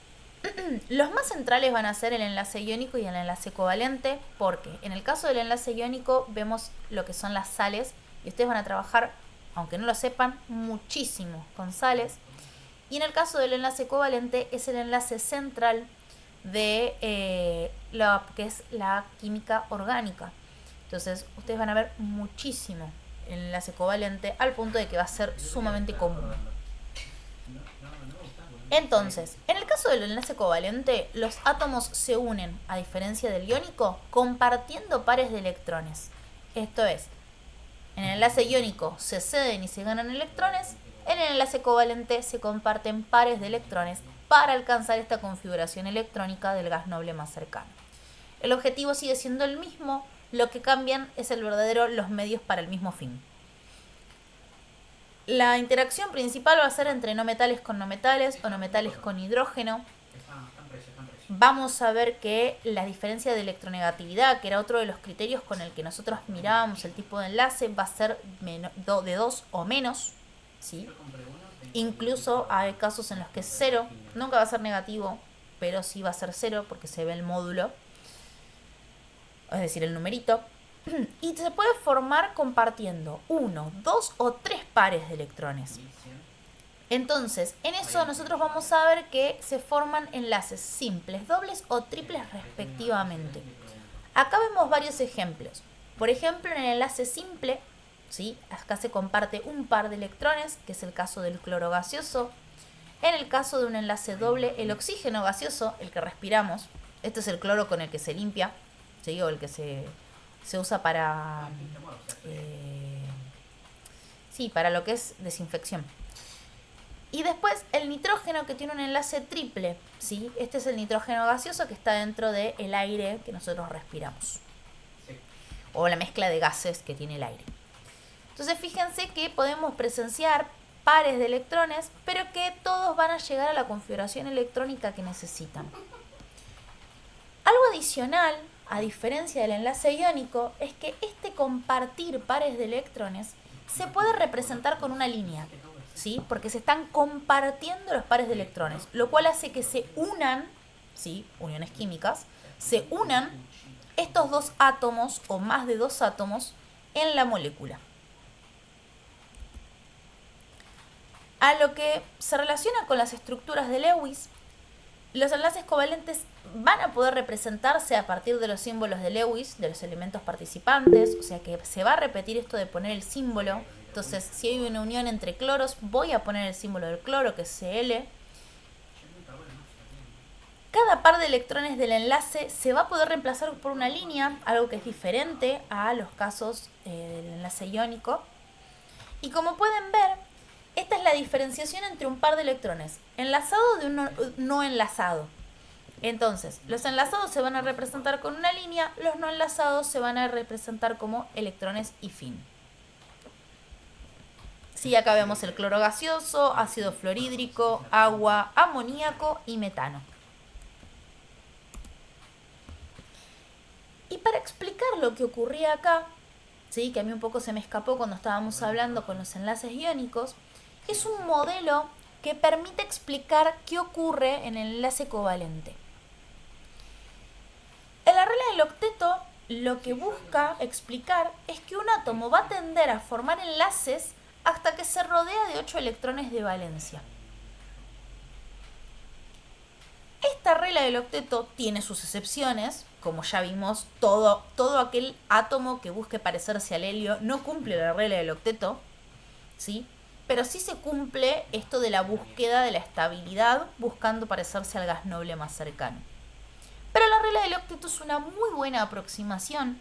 los más centrales van a ser el enlace iónico y el enlace covalente, porque en el caso del enlace iónico vemos lo que son las sales y ustedes van a trabajar, aunque no lo sepan, muchísimo con sales. Y en el caso del enlace covalente es el enlace central de lo que es la química orgánica. Entonces ustedes van a ver muchísimo el enlace covalente al punto de que va a ser sumamente común. Entonces, en el caso del enlace covalente, los átomos se unen, a diferencia del iónico, compartiendo pares de electrones. Esto es, en el enlace iónico se ceden y se ganan electrones, en el enlace covalente se comparten pares de electrones para alcanzar esta configuración electrónica del gas noble más cercano. El objetivo sigue siendo el mismo, lo que cambian es los medios para el mismo fin. La interacción principal va a ser entre no metales con no metales o no metales con hidrógeno. Vamos a ver que la diferencia de electronegatividad, que era otro de los criterios con el que nosotros mirábamos el tipo de enlace, va a ser de 2 o menos, ¿sí? Incluso hay casos en los que es 0, nunca va a ser negativo, pero sí va a ser 0 porque se ve el módulo, es decir, el numerito. Y se puede formar compartiendo 1, 2 o 3 pares de electrones. Entonces, en eso nosotros vamos a ver que se forman enlaces simples, dobles o triples respectivamente. Acá vemos varios ejemplos. Por ejemplo, en el enlace simple, ¿sí? Acá se comparte un par de electrones, que es el caso del cloro gaseoso. En el caso de un enlace doble, el oxígeno gaseoso, el que respiramos, este es el cloro con el que se limpia, ¿sí? O el que se usa para para lo que es desinfección. Y después el nitrógeno, que tiene un enlace triple, ¿sí? Este es el nitrógeno gaseoso que está dentro del aire que nosotros respiramos, o la mezcla de gases que tiene el aire. Entonces fíjense que podemos presenciar pares de electrones, pero que todos van a llegar a la configuración electrónica que necesitan. Algo adicional, a diferencia del enlace iónico, es que este compartir pares de electrones se puede representar con una línea, ¿sí? Porque se están compartiendo los pares de electrones, lo cual hace que se unan, ¿sí? Uniones químicas, se unan estos 2 átomos o más de 2 átomos en la molécula. A lo que se relaciona con las estructuras de Lewis, los enlaces covalentes van a poder representarse a partir de los símbolos de Lewis, de los elementos participantes, o sea que se va a repetir esto de poner el símbolo. Entonces, si hay una unión entre cloros, voy a poner el símbolo del cloro, que es Cl. Cada par de electrones del enlace se va a poder reemplazar por una línea, algo que es diferente a los casos del enlace iónico. Y como pueden ver, esta es la diferenciación entre un par de electrones enlazado de uno no enlazado. Entonces, los enlazados se van a representar con una línea, los no enlazados se van a representar como electrones y fin. Sí, acá vemos el cloro gaseoso, ácido fluorhídrico, agua, amoníaco y metano. Y para explicar lo que ocurría acá, ¿sí? Que a mí un poco se me escapó cuando estábamos hablando con los enlaces iónicos, es un modelo que permite explicar qué ocurre en el enlace covalente. En la regla del octeto, lo que busca explicar es que un átomo va a tender a formar enlaces hasta que se rodea de 8 electrones de valencia. Esta regla del octeto tiene sus excepciones, como ya vimos, todo aquel átomo que busque parecerse al helio no cumple la regla del octeto, ¿sí? Pero sí se cumple esto de la búsqueda de la estabilidad buscando parecerse al gas noble más cercano. Pero la regla del octeto es una muy buena aproximación,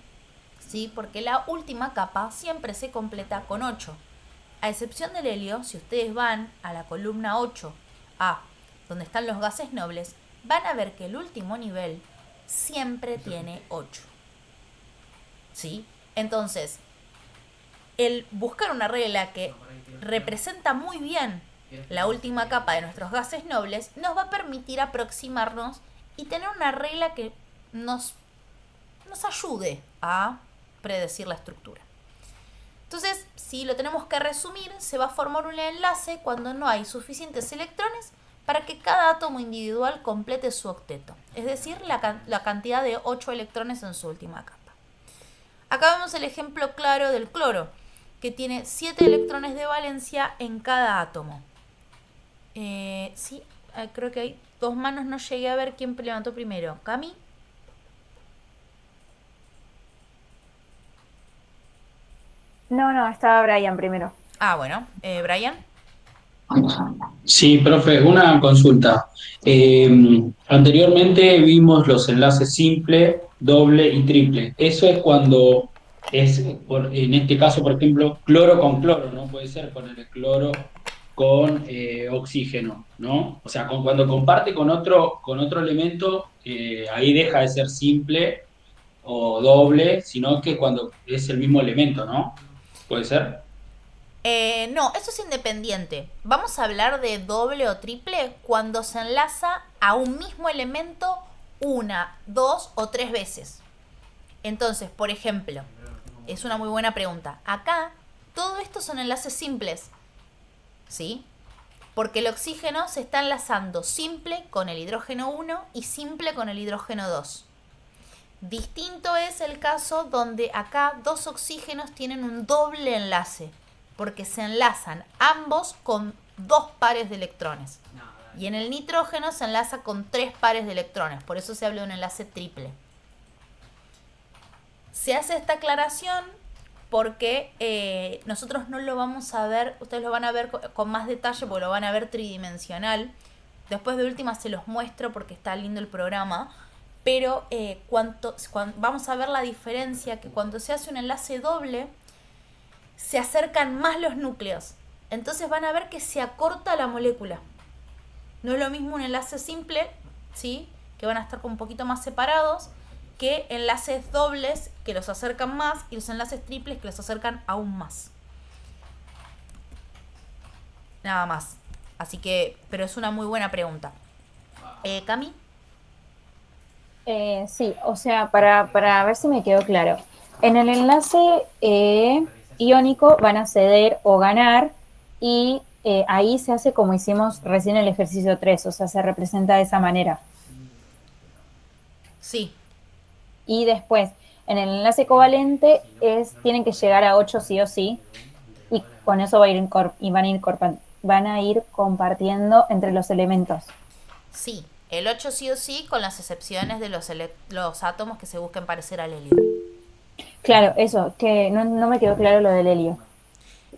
¿sí? Porque la última capa siempre se completa con 8. A excepción del helio, si ustedes van a la columna 8A, donde están los gases nobles, van a ver que el último nivel siempre tiene 8. ¿Sí? Entonces, el buscar una regla que representa muy bien la última capa de nuestros gases nobles nos va a permitir aproximarnos y tener una regla que nos ayude a predecir la estructura. Entonces, si lo tenemos que resumir, se va a formar un enlace cuando no hay suficientes electrones para que cada átomo individual complete su octeto, es decir, la cantidad de 8 electrones en su última capa. Acá vemos el ejemplo claro del cloro, que tiene 7 electrones de valencia en cada átomo. Sí, creo que hay 2 manos, no llegué a ver quién levantó primero. ¿Cami? No, estaba Brian primero. Ah, bueno. ¿Brian? Sí, profe, una consulta. Anteriormente vimos los enlaces simple, doble y triple. Eso es cuando en este caso, por ejemplo, cloro con cloro, ¿no? Puede ser poner cloro con oxígeno, ¿no? O sea, cuando comparte con otro elemento, ahí deja de ser simple o doble, sino que cuando es el mismo elemento, ¿no? ¿Puede ser? No, eso es independiente. Vamos a hablar de doble o triple cuando se enlaza a un mismo elemento 1, 2 o 3 veces. Entonces, por ejemplo, es una muy buena pregunta. Acá, todo esto son enlaces simples, ¿sí? Porque el oxígeno se está enlazando simple con el hidrógeno 1 y simple con el hidrógeno 2. Distinto es el caso donde acá 2 oxígenos tienen un doble enlace, porque se enlazan ambos con 2 pares de electrones. Y en el nitrógeno se enlaza con 3 pares de electrones, por eso se habla de un enlace triple. Se hace esta aclaración porque nosotros no lo vamos a ver, ustedes lo van a ver con más detalle porque lo van a ver tridimensional. Después de última se los muestro porque está lindo el programa. Pero vamos a ver la diferencia, que cuando se hace un enlace doble se acercan más los núcleos. Entonces van a ver que se acorta la molécula. No es lo mismo un enlace simple, ¿sí? Que van a estar un poquito más separados, que enlaces dobles que los acercan más y los enlaces triples que los acercan aún más. Nada más. Así que, pero es una muy buena pregunta. ¿Cami? Sí, o sea, para ver si me quedó claro. En el enlace iónico van a ceder o ganar y ahí se hace como hicimos recién el ejercicio 3, o sea, se representa de esa manera. Sí. Y después, en el enlace covalente tienen que llegar a 8 sí o sí, y con eso van a ir compartiendo entre los elementos. Sí, el 8 sí o sí, con las excepciones de los átomos que se busquen parecer al helio. Claro, eso, que no me quedó claro lo del helio.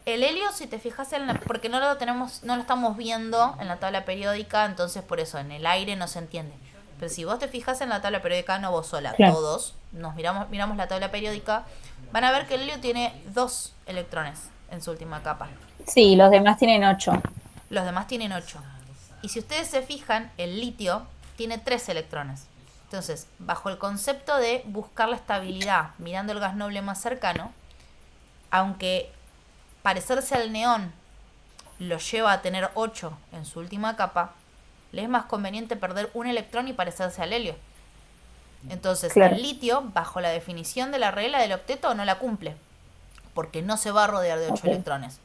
El helio, si te fijas, porque no lo estamos viendo en la tabla periódica, entonces por eso en el aire no se entiende. Pero si vos te fijas en la tabla periódica, no vos sola, claro, todos, miramos la tabla periódica, van a ver que el helio tiene 2 electrones en su última capa. Sí, los demás tienen 8. Los demás tienen 8. Y si ustedes se fijan, el litio tiene 3 electrones. Entonces, bajo el concepto de buscar la estabilidad mirando el gas noble más cercano, aunque parecerse al neón lo lleva a tener 8 en su última capa, le es más conveniente perder un electrón y parecerse al helio. Entonces, claro, el litio, bajo la definición de la regla del octeto, no la cumple. porque no se va a rodear de 8 Ok. electrones.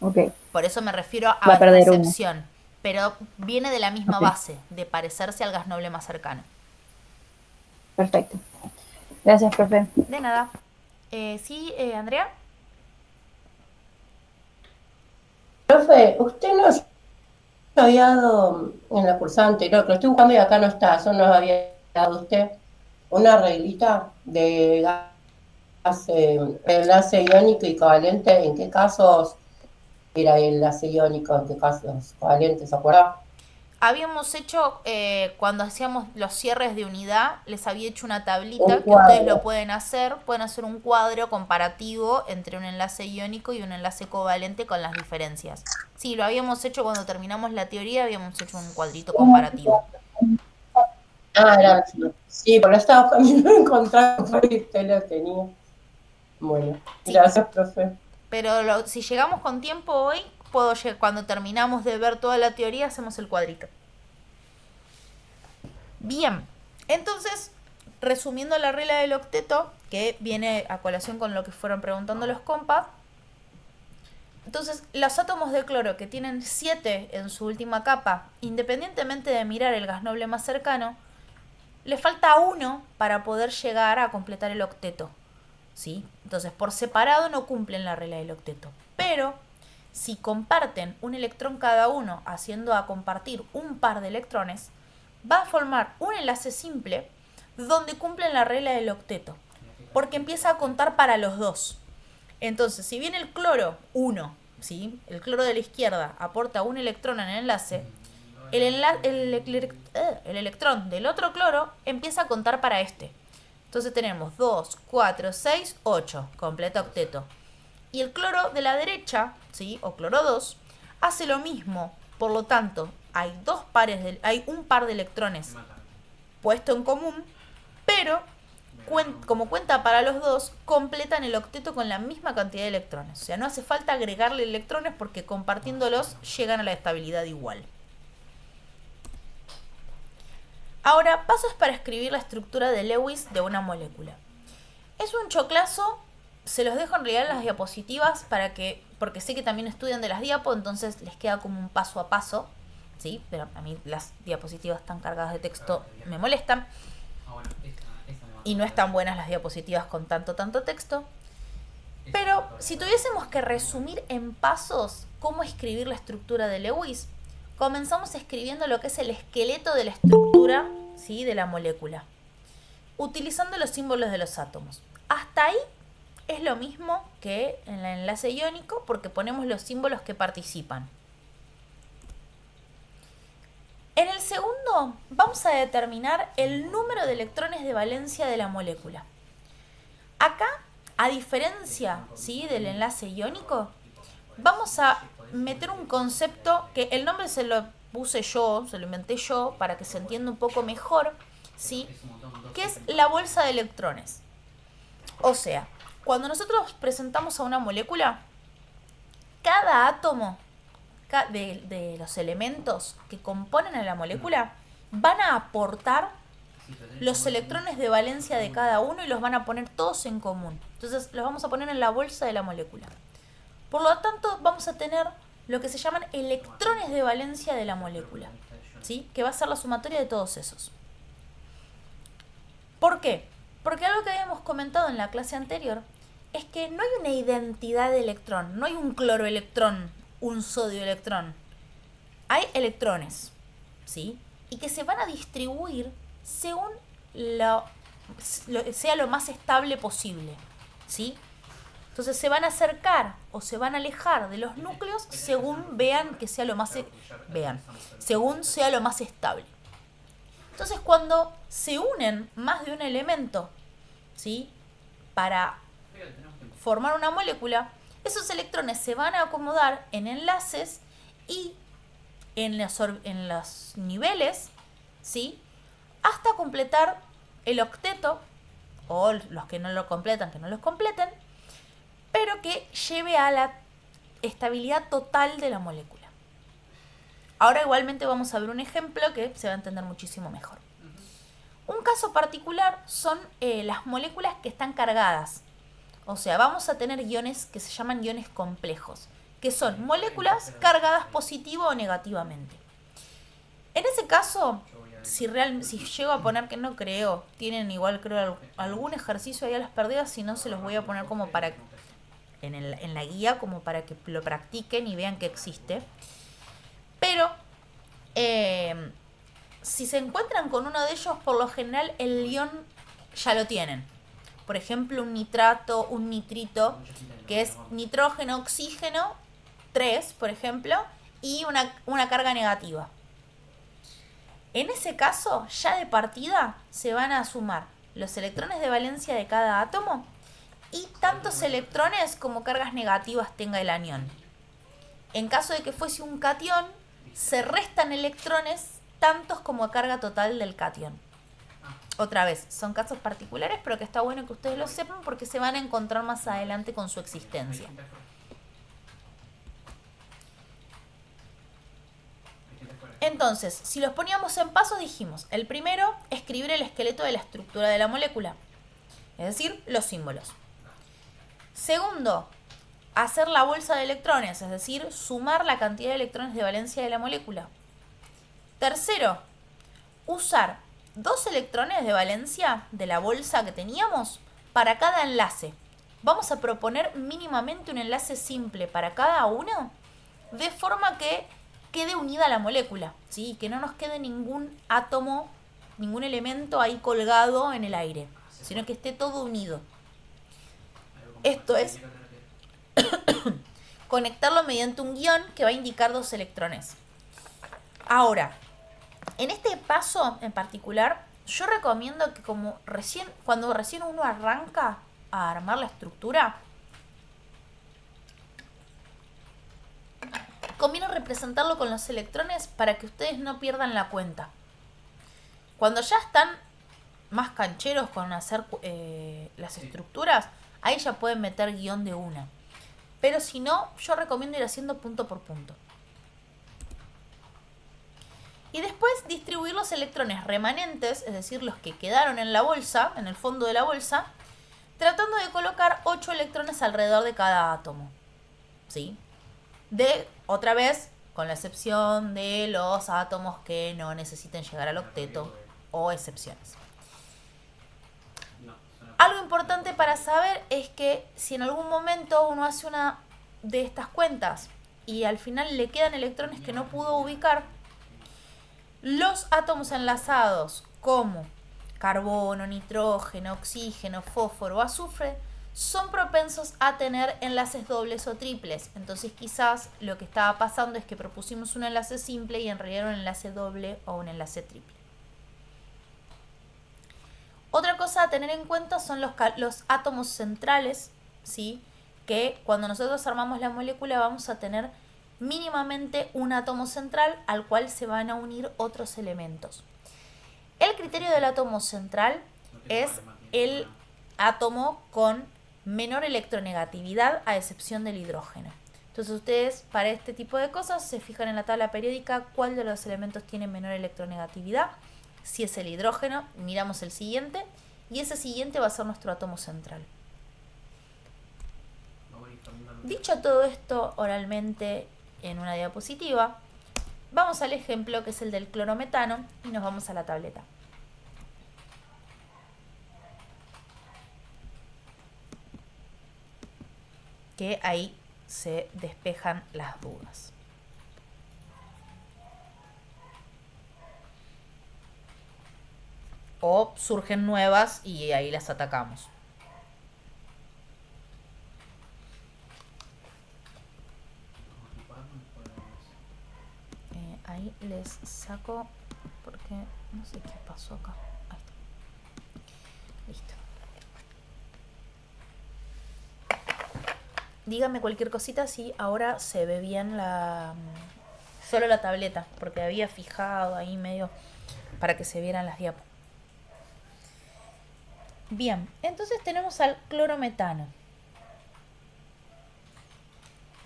Ok, Por eso me refiero va a a perder uno. excepción. Pero viene de la misma Ok, base, de parecerse al gas noble más cercano. perfecto. Gracias, profe. De nada. ¿Sí, Andrea? Profe, usted nos había dado en la cursada anterior, que lo estoy buscando y acá no está, eso nos había dado usted una reglita de gas, enlace iónico y covalente, en qué casos era el enlace iónico, en qué casos covalente, ¿se acuerda? Habíamos hecho, cuando hacíamos los cierres de unidad, les había hecho una Un tablita que ustedes lo cuadro. pueden hacer un cuadro comparativo entre un enlace iónico y un enlace covalente con las diferencias. Sí, lo habíamos hecho cuando terminamos la teoría, habíamos hecho un cuadrito comparativo. Ah, era, sí, por lo estaba buscando y no encontraba, por ahí usted lo tenía. Bueno, Sí, gracias, profe. pero si llegamos con tiempo hoy, cuando terminamos de ver toda la teoría, hacemos el cuadrito. Bien, entonces, resumiendo la regla del octeto, que viene a colación con lo que fueron preguntando los compas, entonces los átomos de cloro que tienen 7 en su última capa, independientemente de mirar el gas noble más cercano, le falta 1 para poder llegar a completar el octeto. ¿Sí? Entonces, por separado no cumplen la regla del octeto. Pero, si comparten un electrón cada uno, haciendo a compartir un par de electrones, va a formar un enlace simple donde cumplen la regla del octeto, porque empieza a contar para los dos. Entonces, si bien el cloro 1, ¿sí? El cloro de la izquierda aporta un electrón en el enlace, el electrón del otro cloro empieza a contar para este. Entonces tenemos 2, 4, 6, 8, completo octeto. Y el cloro de la derecha, ¿sí? O cloro 2, hace lo mismo. Por lo tanto, hay un par de electrones puesto en común, pero como cuenta para los dos, completan el octeto con la misma cantidad de electrones. O sea, no hace falta agregarle electrones porque compartiéndolos llegan a la estabilidad igual. Ahora, pasos para escribir la estructura de Lewis de una molécula. Es un choclazo, se los dejo en realidad en las diapositivas porque sé que también estudian de las diapos, entonces les queda como un paso a paso, ¿sí? Pero a mí las diapositivas tan cargadas de texto me molestan y no están buenas las diapositivas con tanto texto. Pero si tuviésemos que resumir en pasos cómo escribir la estructura de Lewis, comenzamos escribiendo lo que es el esqueleto de la estructura, ¿sí? De la molécula, utilizando los símbolos de los átomos. Hasta ahí es lo mismo que en el enlace iónico porque ponemos los símbolos que participan. En el segundo vamos a determinar el número de electrones de valencia de la molécula. Acá, a diferencia, ¿sí? Del enlace iónico, vamos a meter un concepto que el nombre se lo puse yo, se lo inventé yo para que se entienda un poco mejor, ¿sí? Que es la bolsa de electrones. O sea, cuando nosotros presentamos a una molécula, cada átomo de los elementos que componen a la molécula van a aportar los electrones de valencia de cada uno y los van a poner todos en común. Entonces los vamos a poner en la bolsa de la molécula. Por lo tanto, vamos a tener lo que se llaman electrones de valencia de la molécula, ¿sí? Que va a ser la sumatoria de todos esos. ¿Por qué? Porque algo que habíamos comentado en la clase anterior es que no hay una identidad de electrón, no hay un cloroelectrón, un sodioelectrón. Hay electrones, ¿sí? Y que se van a distribuir según sea lo más estable posible, ¿sí? Entonces se van a acercar o se van a alejar de los núcleos según vean que sea lo más según sea lo más estable. Entonces cuando se unen más de un elemento, ¿sí? Para formar una molécula, esos electrones se van a acomodar en enlaces y en los niveles, ¿sí? Hasta completar el octeto, o los que no lo completan, que no los completen, pero que lleve a la estabilidad total de la molécula. Ahora igualmente vamos a ver un ejemplo que se va a entender muchísimo mejor. Un caso particular son las moléculas que están cargadas, O sea, vamos a tener iones que se llaman iones complejos, que son moléculas cargadas positivo o negativamente. En ese caso, si llego a poner, que no creo, tienen igual creo algún ejercicio ahí a las perdidas, si no se los voy a poner como para en la guía, como para que lo practiquen y vean que existe. Pero si se encuentran con uno de ellos, por lo general el ion ya lo tienen. Por ejemplo, un nitrato, un nitrito, que es nitrógeno, oxígeno, 3, por ejemplo, y una carga negativa. En ese caso, ya de partida se van a sumar los electrones de valencia de cada átomo y tantos electrones como cargas negativas tenga el anión. En caso de que fuese un catión, se restan electrones tantos como carga total del catión. Otra vez, son casos particulares, pero que está bueno que ustedes lo sepan porque se van a encontrar más adelante con su existencia. Entonces, si los poníamos en pasos, dijimos, el primero, escribir el esqueleto de la estructura de la molécula, es decir, los símbolos. Segundo, hacer la bolsa de electrones, es decir, sumar la cantidad de electrones de valencia de la molécula. Tercero, usar 2 electrones de valencia de la bolsa que teníamos para cada enlace. Vamos a proponer mínimamente un enlace simple para cada uno, de forma que quede unida la molécula, ¿sí? Que no nos quede ningún átomo, ningún elemento ahí colgado en el aire, sino que esté todo unido. Esto es conectarlo mediante un guión que va a indicar 2 electrones. Ahora, en este paso en particular, yo recomiendo que cuando recién uno arranca a armar la estructura, conviene representarlo con los electrones para que ustedes no pierdan la cuenta. Cuando ya están más cancheros con hacer las estructuras, ahí ya pueden meter guión de una. Pero si no, yo recomiendo ir haciendo punto por punto. Y después distribuir los electrones remanentes, es decir, los que quedaron en la bolsa, en el fondo de la bolsa, tratando de colocar 8 electrones alrededor de cada átomo. ¿Sí? Otra vez, con la excepción de los átomos que no necesiten llegar al octeto o excepciones. Algo importante para saber es que si en algún momento uno hace una de estas cuentas y al final le quedan electrones que no pudo ubicar, los átomos enlazados como carbono, nitrógeno, oxígeno, fósforo o azufre son propensos a tener enlaces dobles o triples. Entonces quizás lo que estaba pasando es que propusimos un enlace simple y en realidad era un enlace doble o un enlace triple. Otra cosa a tener en cuenta son los átomos centrales, ¿sí? Que cuando nosotros armamos la molécula vamos a tener mínimamente un átomo central al cual se van a unir otros elementos. El criterio del átomo central es el átomo con menor electronegatividad a excepción del hidrógeno. Entonces ustedes para este tipo de cosas se fijan en la tabla periódica cuál de los elementos tiene menor electronegatividad. Si es el hidrógeno, miramos el siguiente y ese siguiente va a ser nuestro átomo central. Dicho todo esto oralmente en una diapositiva, vamos al ejemplo que es el del clorometano y nos vamos a la tableta. Que ahí se despejan las dudas. O surgen nuevas y ahí las atacamos. Ahí les saco porque no sé qué pasó acá. Ahí está. Listo. Díganme cualquier cosita si ahora se ve bien solo la tableta, porque había fijado ahí medio para que se vieran las diapos. Bien, entonces tenemos al clorometano.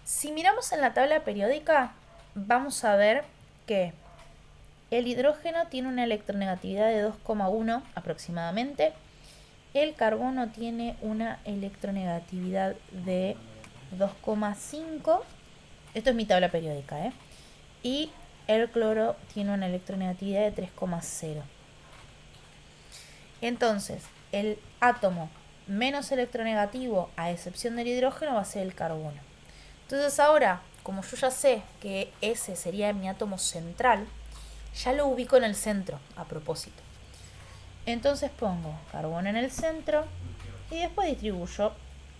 Si miramos en la tabla periódica, vamos a ver que el hidrógeno tiene una electronegatividad de 2,1 aproximadamente El carbono tiene una electronegatividad de 2,5. Esto es mi tabla periódica, ¿eh? Y el cloro tiene una electronegatividad de 3,0. Entonces, el átomo menos electronegativo, a excepción del hidrógeno, va a ser el carbono. Entonces ahora, como yo ya sé que ese sería mi átomo central, ya lo ubico en el centro, a propósito. Entonces pongo carbono en el centro y después distribuyo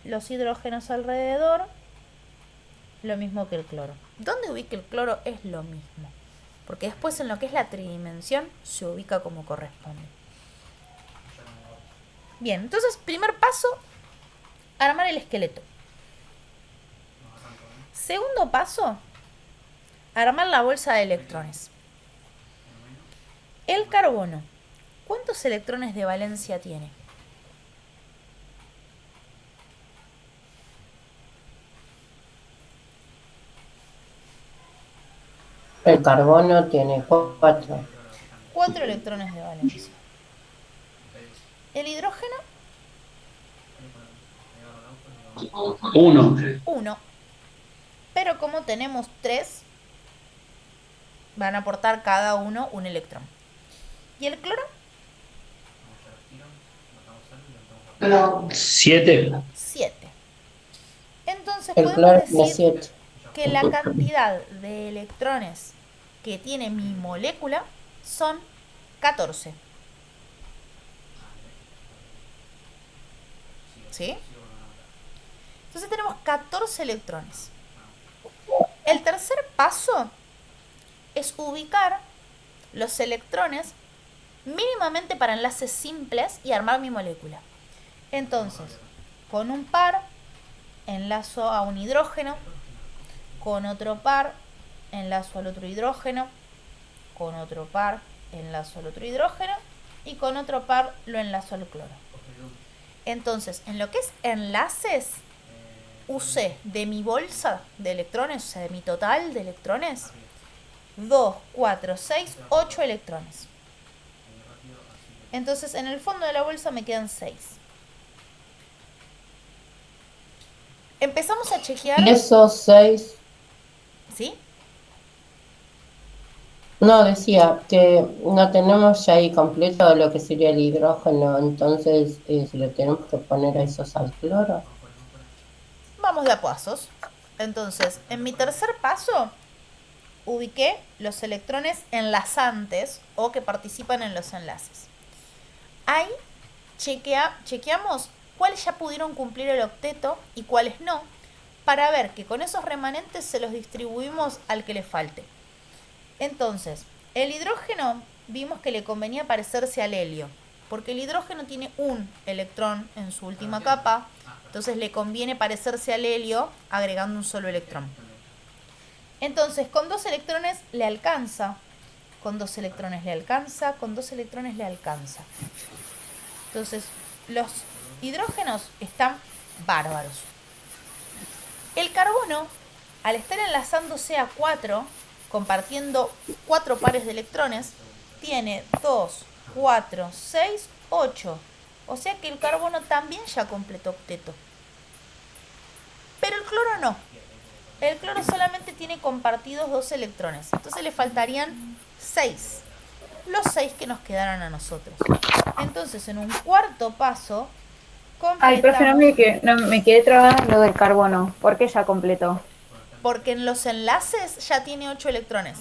los hidrógenos alrededor, lo mismo que el cloro. Donde ubique el cloro es lo mismo, porque después en lo que es la tridimensión se ubica como corresponde. Bien, entonces primer paso, armar el esqueleto. Segundo paso, armar la bolsa de electrones. El carbono, ¿cuántos electrones de valencia tiene? El carbono tiene 4. 4 electrones de valencia. El hidrógeno, 1. 1. Pero como tenemos 3, van a aportar cada uno un electrón. ¿Y el cloro? 7. 7. Entonces El podemos cloro tiene decir 7. que la cantidad de electrones que tiene mi molécula son 14. ¿Sí? Entonces tenemos 14 electrones. El tercer paso es ubicar los electrones mínimamente para enlaces simples y armar mi molécula. Entonces, con un par enlazo a un hidrógeno, con otro par enlazo al otro hidrógeno, con otro par enlazo al otro hidrógeno y con otro par lo enlazo al cloro. Entonces, en lo que es enlaces, usé de mi bolsa de electrones, o sea, de mi total de electrones, 2, 4, 6, 8 electrones. Entonces, en el fondo de la bolsa me quedan 6. Empezamos a chequear. Y esos 6. ¿Sí? No, decía que no tenemos ya ahí completo lo que sería el hidrógeno, entonces si le tenemos que poner a esos al cloro. Vamos de a pasos. Entonces, en mi tercer paso, ubiqué los electrones enlazantes o que participan en los enlaces. Ahí chequeamos cuáles ya pudieron cumplir el octeto y cuáles no, para ver que con esos remanentes se los distribuimos al que le falte. Entonces, el hidrógeno vimos que le convenía parecerse al helio, porque el hidrógeno tiene un electrón en su última capa, entonces le conviene parecerse al helio agregando un solo electrón. Entonces, con 2 electrones le alcanza, con 2 electrones le alcanza, con 2 electrones le alcanza. Entonces, los hidrógenos están bárbaros. El carbono, al estar enlazándose a 4, compartiendo 4 pares de electrones, tiene 2, 4, 6, 8. O sea que el carbono también ya completó octeto. Pero el cloro no. El cloro solamente tiene compartidos 2 electrones. Entonces le faltarían 6. Los 6 que nos quedaron a nosotros. Entonces, en un cuarto paso, Ay, profe, completamos. no me quedé trabada en lo del carbono. ¿Por qué ya completó? Porque en los enlaces ya tiene 8 electrones.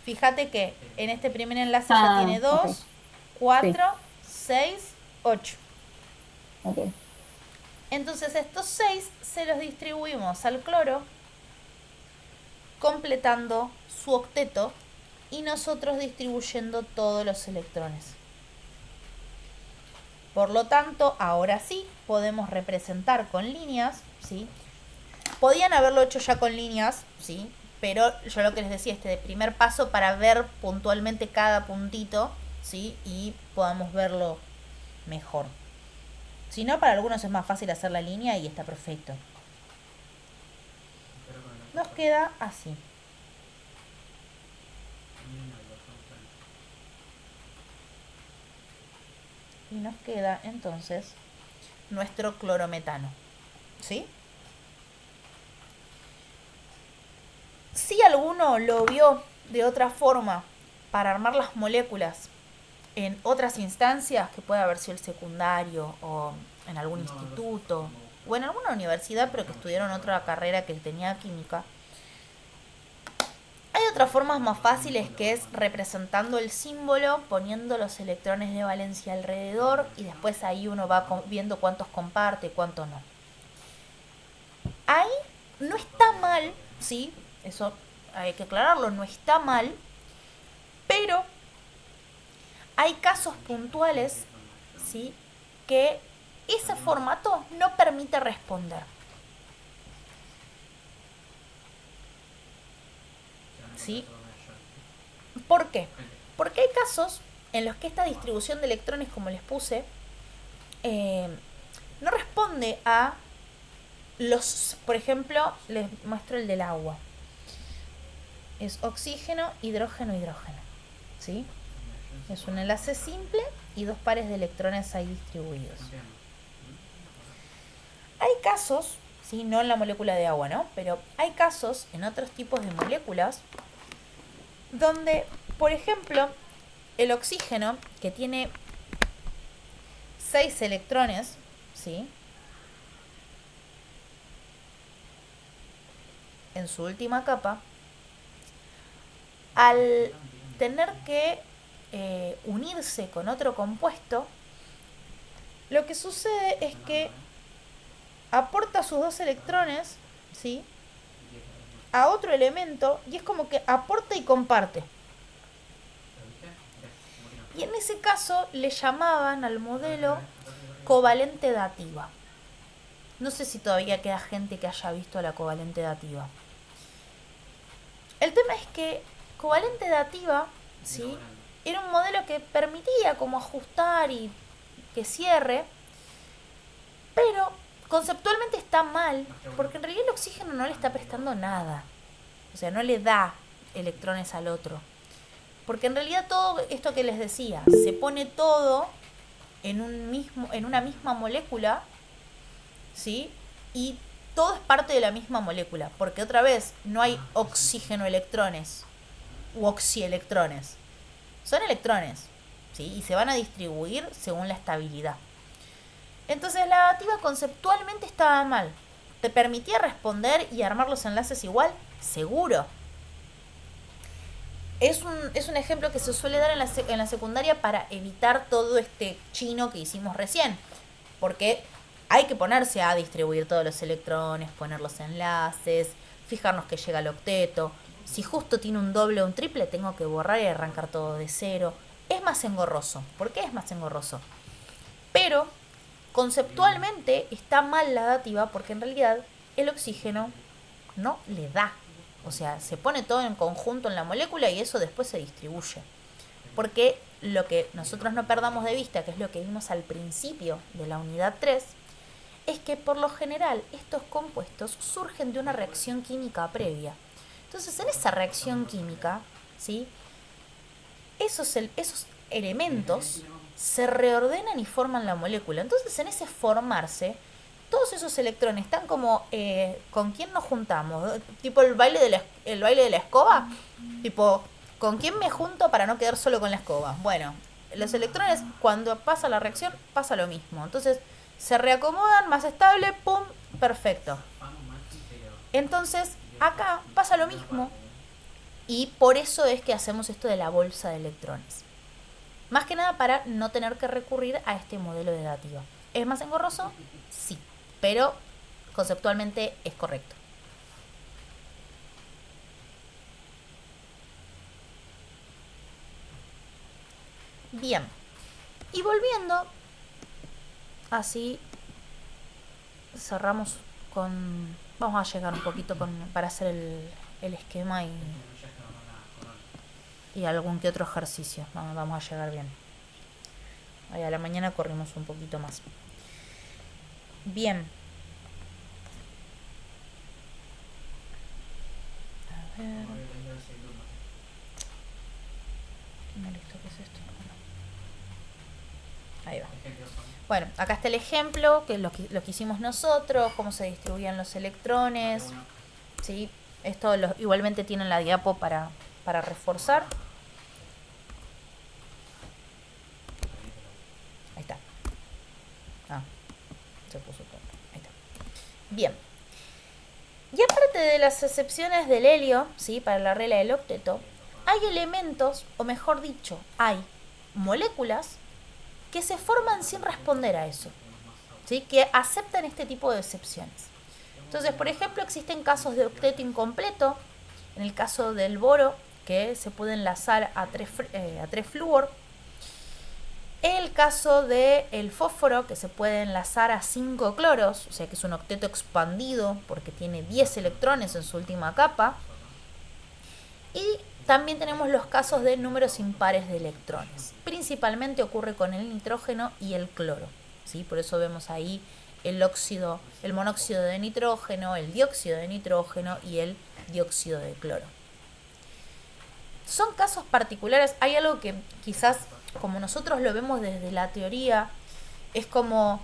Fíjate que en este primer enlace ya tiene 2, ok. 4, 6, 8. Ok. Entonces estos 6 se los distribuimos al cloro, completando su octeto y nosotros distribuyendo todos los electrones. Por lo tanto, ahora sí podemos representar con líneas, ¿sí? Podían haberlo hecho ya con líneas, ¿sí? Pero yo lo que les decía, de primer paso para ver puntualmente cada puntito, ¿sí? Y podamos verlo mejor. Si no, para algunos es más fácil hacer la línea y está perfecto. Nos queda así. y nos queda entonces nuestro clorometano. ¿Sí? Si alguno lo vio de otra forma para armar las moléculas en otras instancias, que puede haber sido el secundario o en algún instituto o en alguna universidad, pero que estudiaron otra carrera que tenía química, hay otras formas más fáciles, que es representando el símbolo, poniendo los electrones de valencia alrededor y después ahí uno va viendo cuántos comparte y cuántos no. Ahí no está mal, ¿sí? Eso hay que aclararlo, no está mal, pero hay casos puntuales, ¿sí?, que ese formato no permite responder. ¿Sí? ¿Por qué? Porque hay casos en los que esta distribución de electrones, como les puse, no responde a los, por ejemplo, les muestro el del agua. Es oxígeno, hidrógeno, hidrógeno. ¿Sí? Es un enlace simple y dos pares de electrones ahí distribuidos. Hay casos, ¿sí?, no en la molécula de agua, ¿no? Pero hay casos en otros tipos de moléculas donde, por ejemplo, el oxígeno, que tiene 6 electrones, ¿sí?, en su última capa, al tener que unirse con otro compuesto, lo que sucede es que aporta sus 2 electrones, ¿sí?, a otro elemento, y es como que aporta y comparte. Y en ese caso le llamaban al modelo covalente dativa. No sé si todavía queda gente que haya visto la covalente dativa. El tema es que covalente dativa, ¿sí?, era un modelo que permitía como ajustar y que cierre, pero conceptualmente está mal, porque en realidad el oxígeno no le está prestando nada. O sea, no le da electrones al otro. Porque en realidad todo esto que les decía, se pone todo en una misma molécula, ¿sí? Y todo es parte de la misma molécula. Porque otra vez, no hay oxígeno electrones u oxielectrones. Son electrones, ¿sí? Y se van a distribuir según la estabilidad. Entonces la dativa conceptualmente estaba mal. ¿Te permitía responder y armar los enlaces igual? Seguro. Es un ejemplo que se suele dar en la secundaria para evitar todo este chino que hicimos recién. Porque hay que ponerse a distribuir todos los electrones, poner los enlaces, fijarnos que llega al octeto. Si justo tiene un doble o un triple, tengo que borrar y arrancar todo de cero. Es más engorroso. ¿Por qué es más engorroso? Pero conceptualmente está mal la dativa, porque en realidad el oxígeno no le da. O sea, se pone todo en conjunto en la molécula y eso después se distribuye. Porque lo que nosotros no perdamos de vista, que es lo que vimos al principio de la unidad 3, es que por lo general estos compuestos surgen de una reacción química previa. Entonces, en esa reacción química, ¿sí?, esos elementos se reordenan y forman la molécula. Entonces, en ese formarse, todos esos electrones están como, ¿con quién nos juntamos? Tipo el baile de la escoba. Tipo, ¿con quién me junto para no quedar solo con la escoba? Bueno, los electrones, cuando pasa la reacción, pasa lo mismo. Entonces, se reacomodan, más estable, ¡pum! Perfecto. Entonces, acá pasa lo mismo. Y por eso es que hacemos esto de la bolsa de electrones. Más que nada para no tener que recurrir a este modelo de dativa. ¿Es más engorroso? Sí, pero conceptualmente es correcto. Bien, y volviendo, así cerramos con... Vamos a llegar un poquito para hacer el esquema y algún que otro ejercicio. Vamos a llegar bien. Ahí a la mañana corrimos un poquito más. Bien. A ver. ¿Qué es esto? Ahí va. Bueno, acá está el ejemplo, que lo que hicimos nosotros, cómo se distribuían los electrones, ¿sí? Esto igualmente tienen la diapo para reforzar. Ahí está. Ah, se puso todo. Ahí está. Bien. Y aparte de las excepciones del helio, ¿sí? Para la regla del octeto, hay elementos, o mejor dicho, hay moléculas que se forman sin responder a eso, ¿sí? Que aceptan este tipo de excepciones. Entonces, por ejemplo, existen casos de octeto incompleto, en el caso del boro, que se puede enlazar a 3 flúor. El caso del fósforo, que se puede enlazar a 5 cloros, o sea que es un octeto expandido porque tiene 10 electrones en su última capa. Y también tenemos los casos de números impares de electrones. Principalmente ocurre con el nitrógeno y el cloro, ¿sí? Por eso vemos ahí el monóxido de nitrógeno, el dióxido de nitrógeno y el dióxido de cloro. Son casos particulares. Hay algo que quizás, como nosotros lo vemos desde la teoría, es como,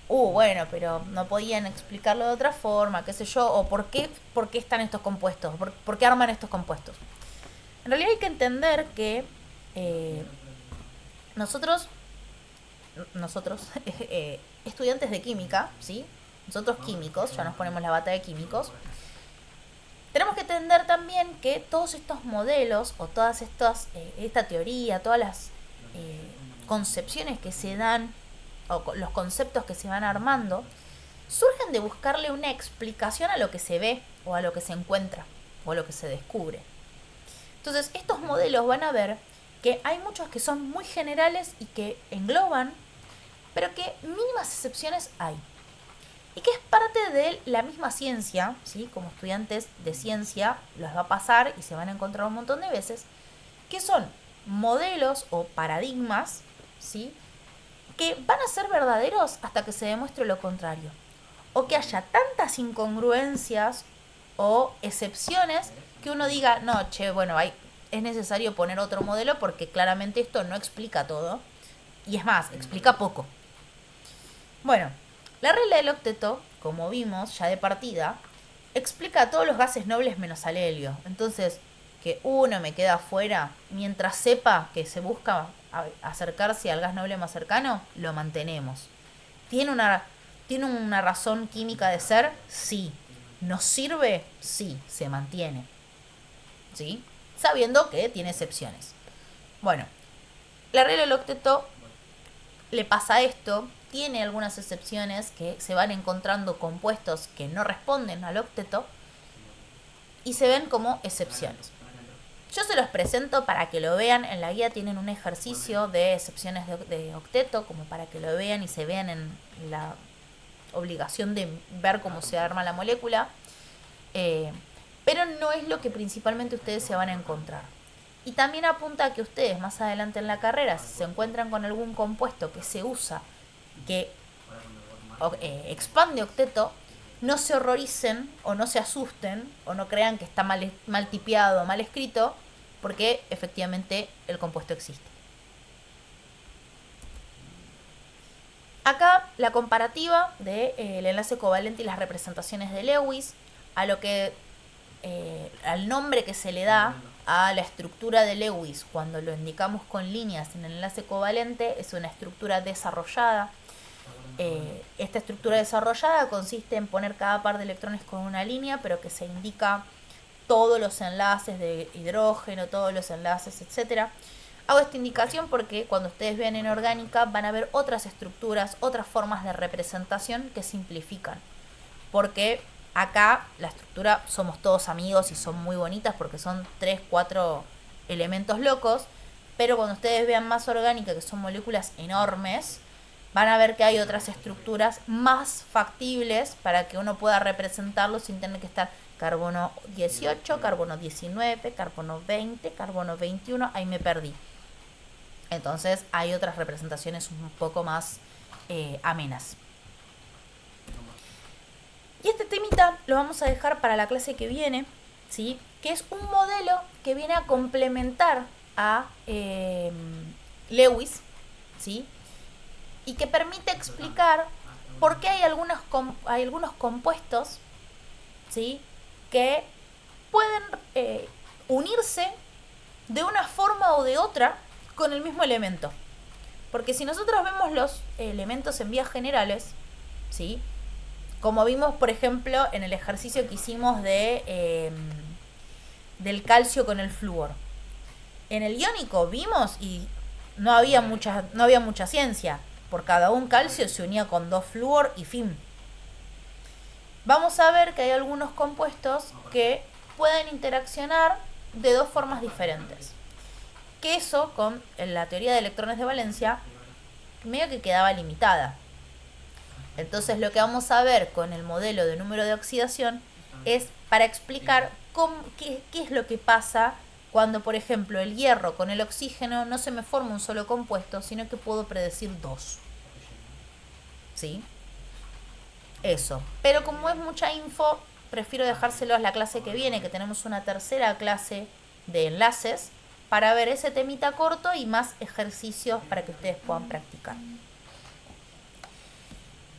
bueno, pero no podían explicarlo de otra forma, qué sé yo, o por qué están estos compuestos, por qué arman estos compuestos. En realidad hay que entender que nosotros estudiantes de química, ¿sí? Nosotros químicos, ya nos ponemos la bata de químicos, tenemos que entender también que todos estos modelos o todas esta teoría, todas las concepciones que se dan o los conceptos que se van armando surgen de buscarle una explicación a lo que se ve o a lo que se encuentra o a lo que se descubre. Entonces, estos modelos van a ver que hay muchos que son muy generales y que engloban, pero que mínimas excepciones hay. Y que es parte de la misma ciencia, ¿sí? Como estudiantes de ciencia los va a pasar y se van a encontrar un montón de veces, que son modelos o paradigmas, ¿sí? Que van a ser verdaderos hasta que se demuestre lo contrario. O que haya tantas incongruencias o excepciones que uno diga, no, bueno, es necesario poner otro modelo porque claramente esto no explica todo. Y es más, explica poco. Bueno, la regla del octeto, como vimos ya de partida, explica a todos los gases nobles menos al helio. Entonces, que uno me queda afuera, mientras sepa que se busca acercarse al gas noble más cercano, lo mantenemos. ¿Tiene una razón química de ser? Sí. ¿Nos sirve? Sí, se mantiene. ¿Sí? Sabiendo que tiene excepciones. Bueno, la regla del octeto le pasa esto, tiene algunas excepciones que se van encontrando compuestos que no responden al octeto y se ven como excepciones. Yo se los presento para que lo vean. En la guía tienen un ejercicio de excepciones de octeto, como para que lo vean y se vean en la obligación de ver cómo se arma la molécula. Pero no es lo que principalmente ustedes se van a encontrar. Y también apunta a que ustedes más adelante en la carrera, si se encuentran con algún compuesto que se usa, que expande octeto, no se horroricen o no se asusten o no crean que está mal tipeado o mal escrito, porque efectivamente el compuesto existe. Acá la comparativa del enlace covalente y las representaciones de Lewis al nombre que se le da a la estructura de Lewis cuando lo indicamos con líneas en el enlace covalente. Es una estructura desarrollada. Esta estructura desarrollada consiste en poner cada par de electrones con una línea, pero que se indica todos los enlaces de hidrógeno, todos los enlaces, etc. Hago esta indicación porque cuando ustedes vean en orgánica van a ver otras estructuras, otras formas de representación que simplifican. Porque acá la estructura somos todos amigos y son muy bonitas porque son 3, 4 elementos locos, pero cuando ustedes vean más orgánica, que son moléculas enormes, van a ver que hay otras estructuras más factibles para que uno pueda representarlo sin tener que estar carbono 18, carbono 19, carbono 20, carbono 21, ahí me perdí. Entonces hay otras representaciones un poco más amenas. Y este temita lo vamos a dejar para la clase que viene, ¿sí? Que es un modelo que viene a complementar a Lewis, ¿sí? y que permite explicar por qué hay algunos compuestos, ¿sí?, que pueden unirse de una forma o de otra con el mismo elemento. Porque si nosotros vemos los elementos en vías generales, ¿sí?, como vimos, por ejemplo, en el ejercicio que hicimos del calcio con el flúor. En el iónico vimos y no había mucha ciencia. Por cada un calcio se unía con 2 flúor y fin. Vamos a ver que hay algunos compuestos que pueden interaccionar de 2 formas diferentes. Que eso, con la teoría de electrones de valencia, medio que quedaba limitada. Entonces lo que vamos a ver con el modelo de número de oxidación es para explicar qué es lo que pasa cuando, por ejemplo, el hierro con el oxígeno no se me forma un solo compuesto, sino que puedo predecir 2. ¿Sí? Eso. Pero como es mucha info, prefiero dejárselo a la clase que viene, que tenemos una tercera clase de enlaces, para ver ese temita corto y más ejercicios para que ustedes puedan practicar.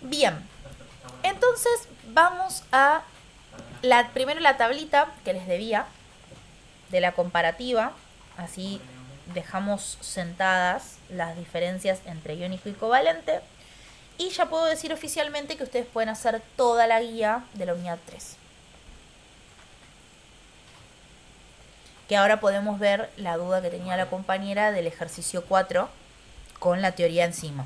Bien, entonces vamos a primero la tablita que les debía de la comparativa, así dejamos sentadas las diferencias entre iónico y covalente, y ya puedo decir oficialmente que ustedes pueden hacer toda la guía de la unidad 3. Que ahora podemos ver la duda que tenía la compañera del ejercicio 4 con la teoría encima.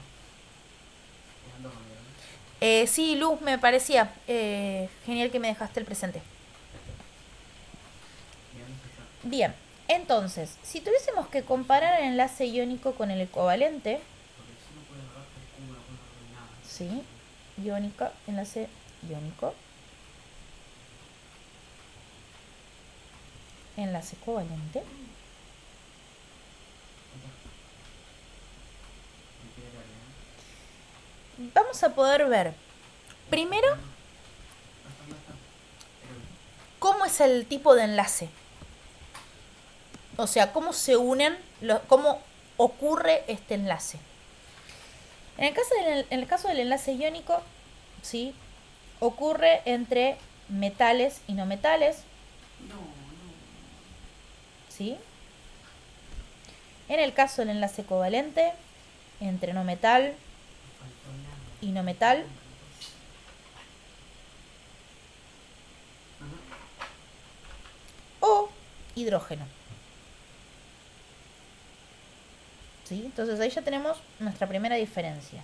Sí, Luz, me parecía genial que me dejaste el presente. Bien, entonces, si tuviésemos que comparar el enlace iónico con el covalente, ¿sí? Iónica, enlace iónico, enlace covalente. Vamos a poder ver primero cómo es el tipo de enlace. O sea, cómo se unen, cómo ocurre este enlace. En el caso del enlace iónico, ¿sí?, ocurre entre metales y no metales. ¿Sí? En el caso del enlace covalente, entre no metal y no metal. O hidrógeno. ¿Sí? Entonces ahí ya tenemos nuestra primera diferencia.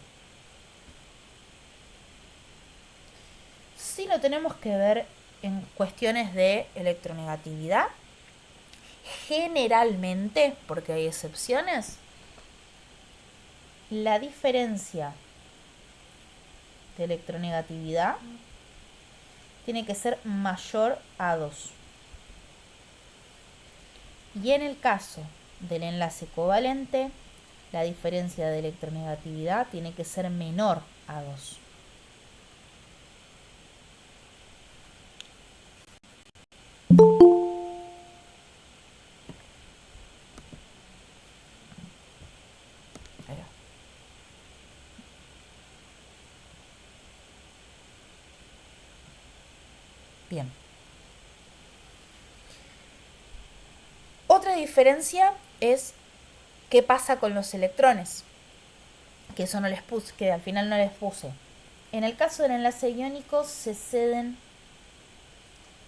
Si lo tenemos que ver en cuestiones de electronegatividad, generalmente, porque hay excepciones, la diferencia de electronegatividad tiene que ser mayor a 2. Y en el caso del enlace covalente, la diferencia de electronegatividad tiene que ser menor a 2. Bien. Otra diferencia es qué pasa con los electrones, que eso no les puse, que al final no les puse. En el caso del enlace iónico se ceden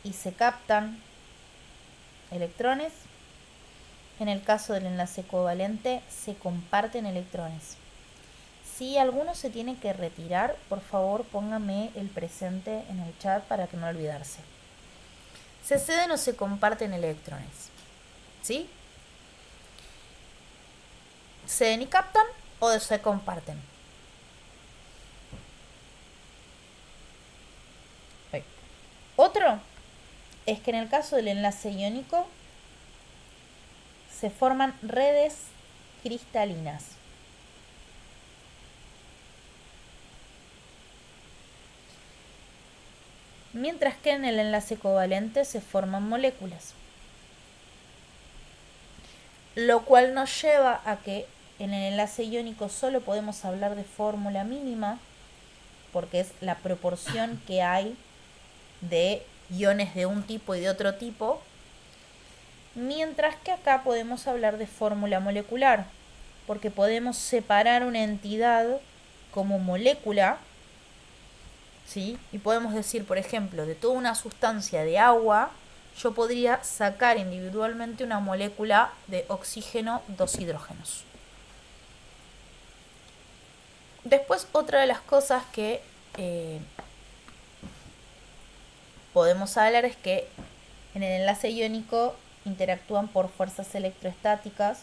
y se captan electrones. En el caso del enlace covalente se comparten electrones. Si alguno se tiene que retirar, por favor póngame el presente en el chat para que no olvidarse. Se ceden o se comparten electrones. ¿Sí? ¿Ceden y captan o se comparten? Otro es que en el caso del enlace iónico se forman redes cristalinas. Mientras que en el enlace covalente se forman moléculas. Lo cual nos lleva a que en el enlace iónico solo podemos hablar de fórmula mínima, porque es la proporción que hay de iones de un tipo y de otro tipo, mientras que acá podemos hablar de fórmula molecular, porque podemos separar una entidad como molécula, ¿sí? Y podemos decir, por ejemplo, de toda una sustancia de agua, yo podría sacar individualmente una molécula de oxígeno, 2 hidrógenos. Después, otra de las cosas que podemos hablar es que en el enlace iónico interactúan por fuerzas electrostáticas.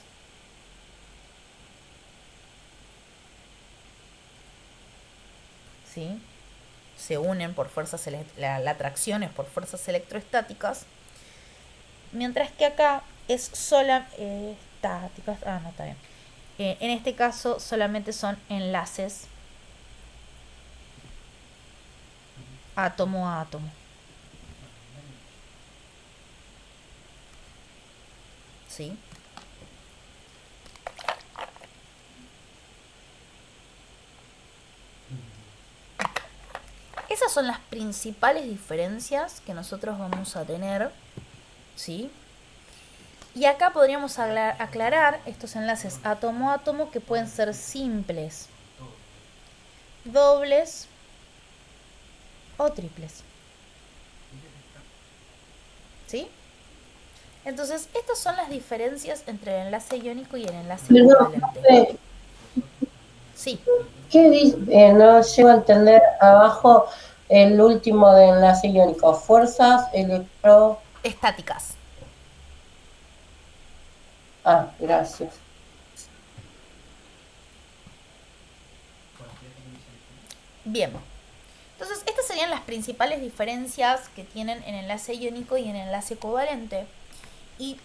¿Sí? Se unen por fuerzas, la atracción es por fuerzas electrostáticas, mientras que acá es sola estáticas. No, está bien. En este caso solamente son enlaces átomo a átomo. ¿Sí? Esas son las principales diferencias que nosotros vamos a tener, ¿sí? Y acá podríamos aclarar estos enlaces átomo a átomo, que pueden ser simples, dobles o triples. ¿Sí? Entonces, estas son las diferencias entre el enlace iónico y el enlace covalente. Sí. ¿Qué dice? No llego a entender abajo el último de enlace iónico. Fuerzas estáticas. Gracias. Bien. Entonces, estas serían las principales diferencias que tienen en enlace iónico y en enlace covalente. Y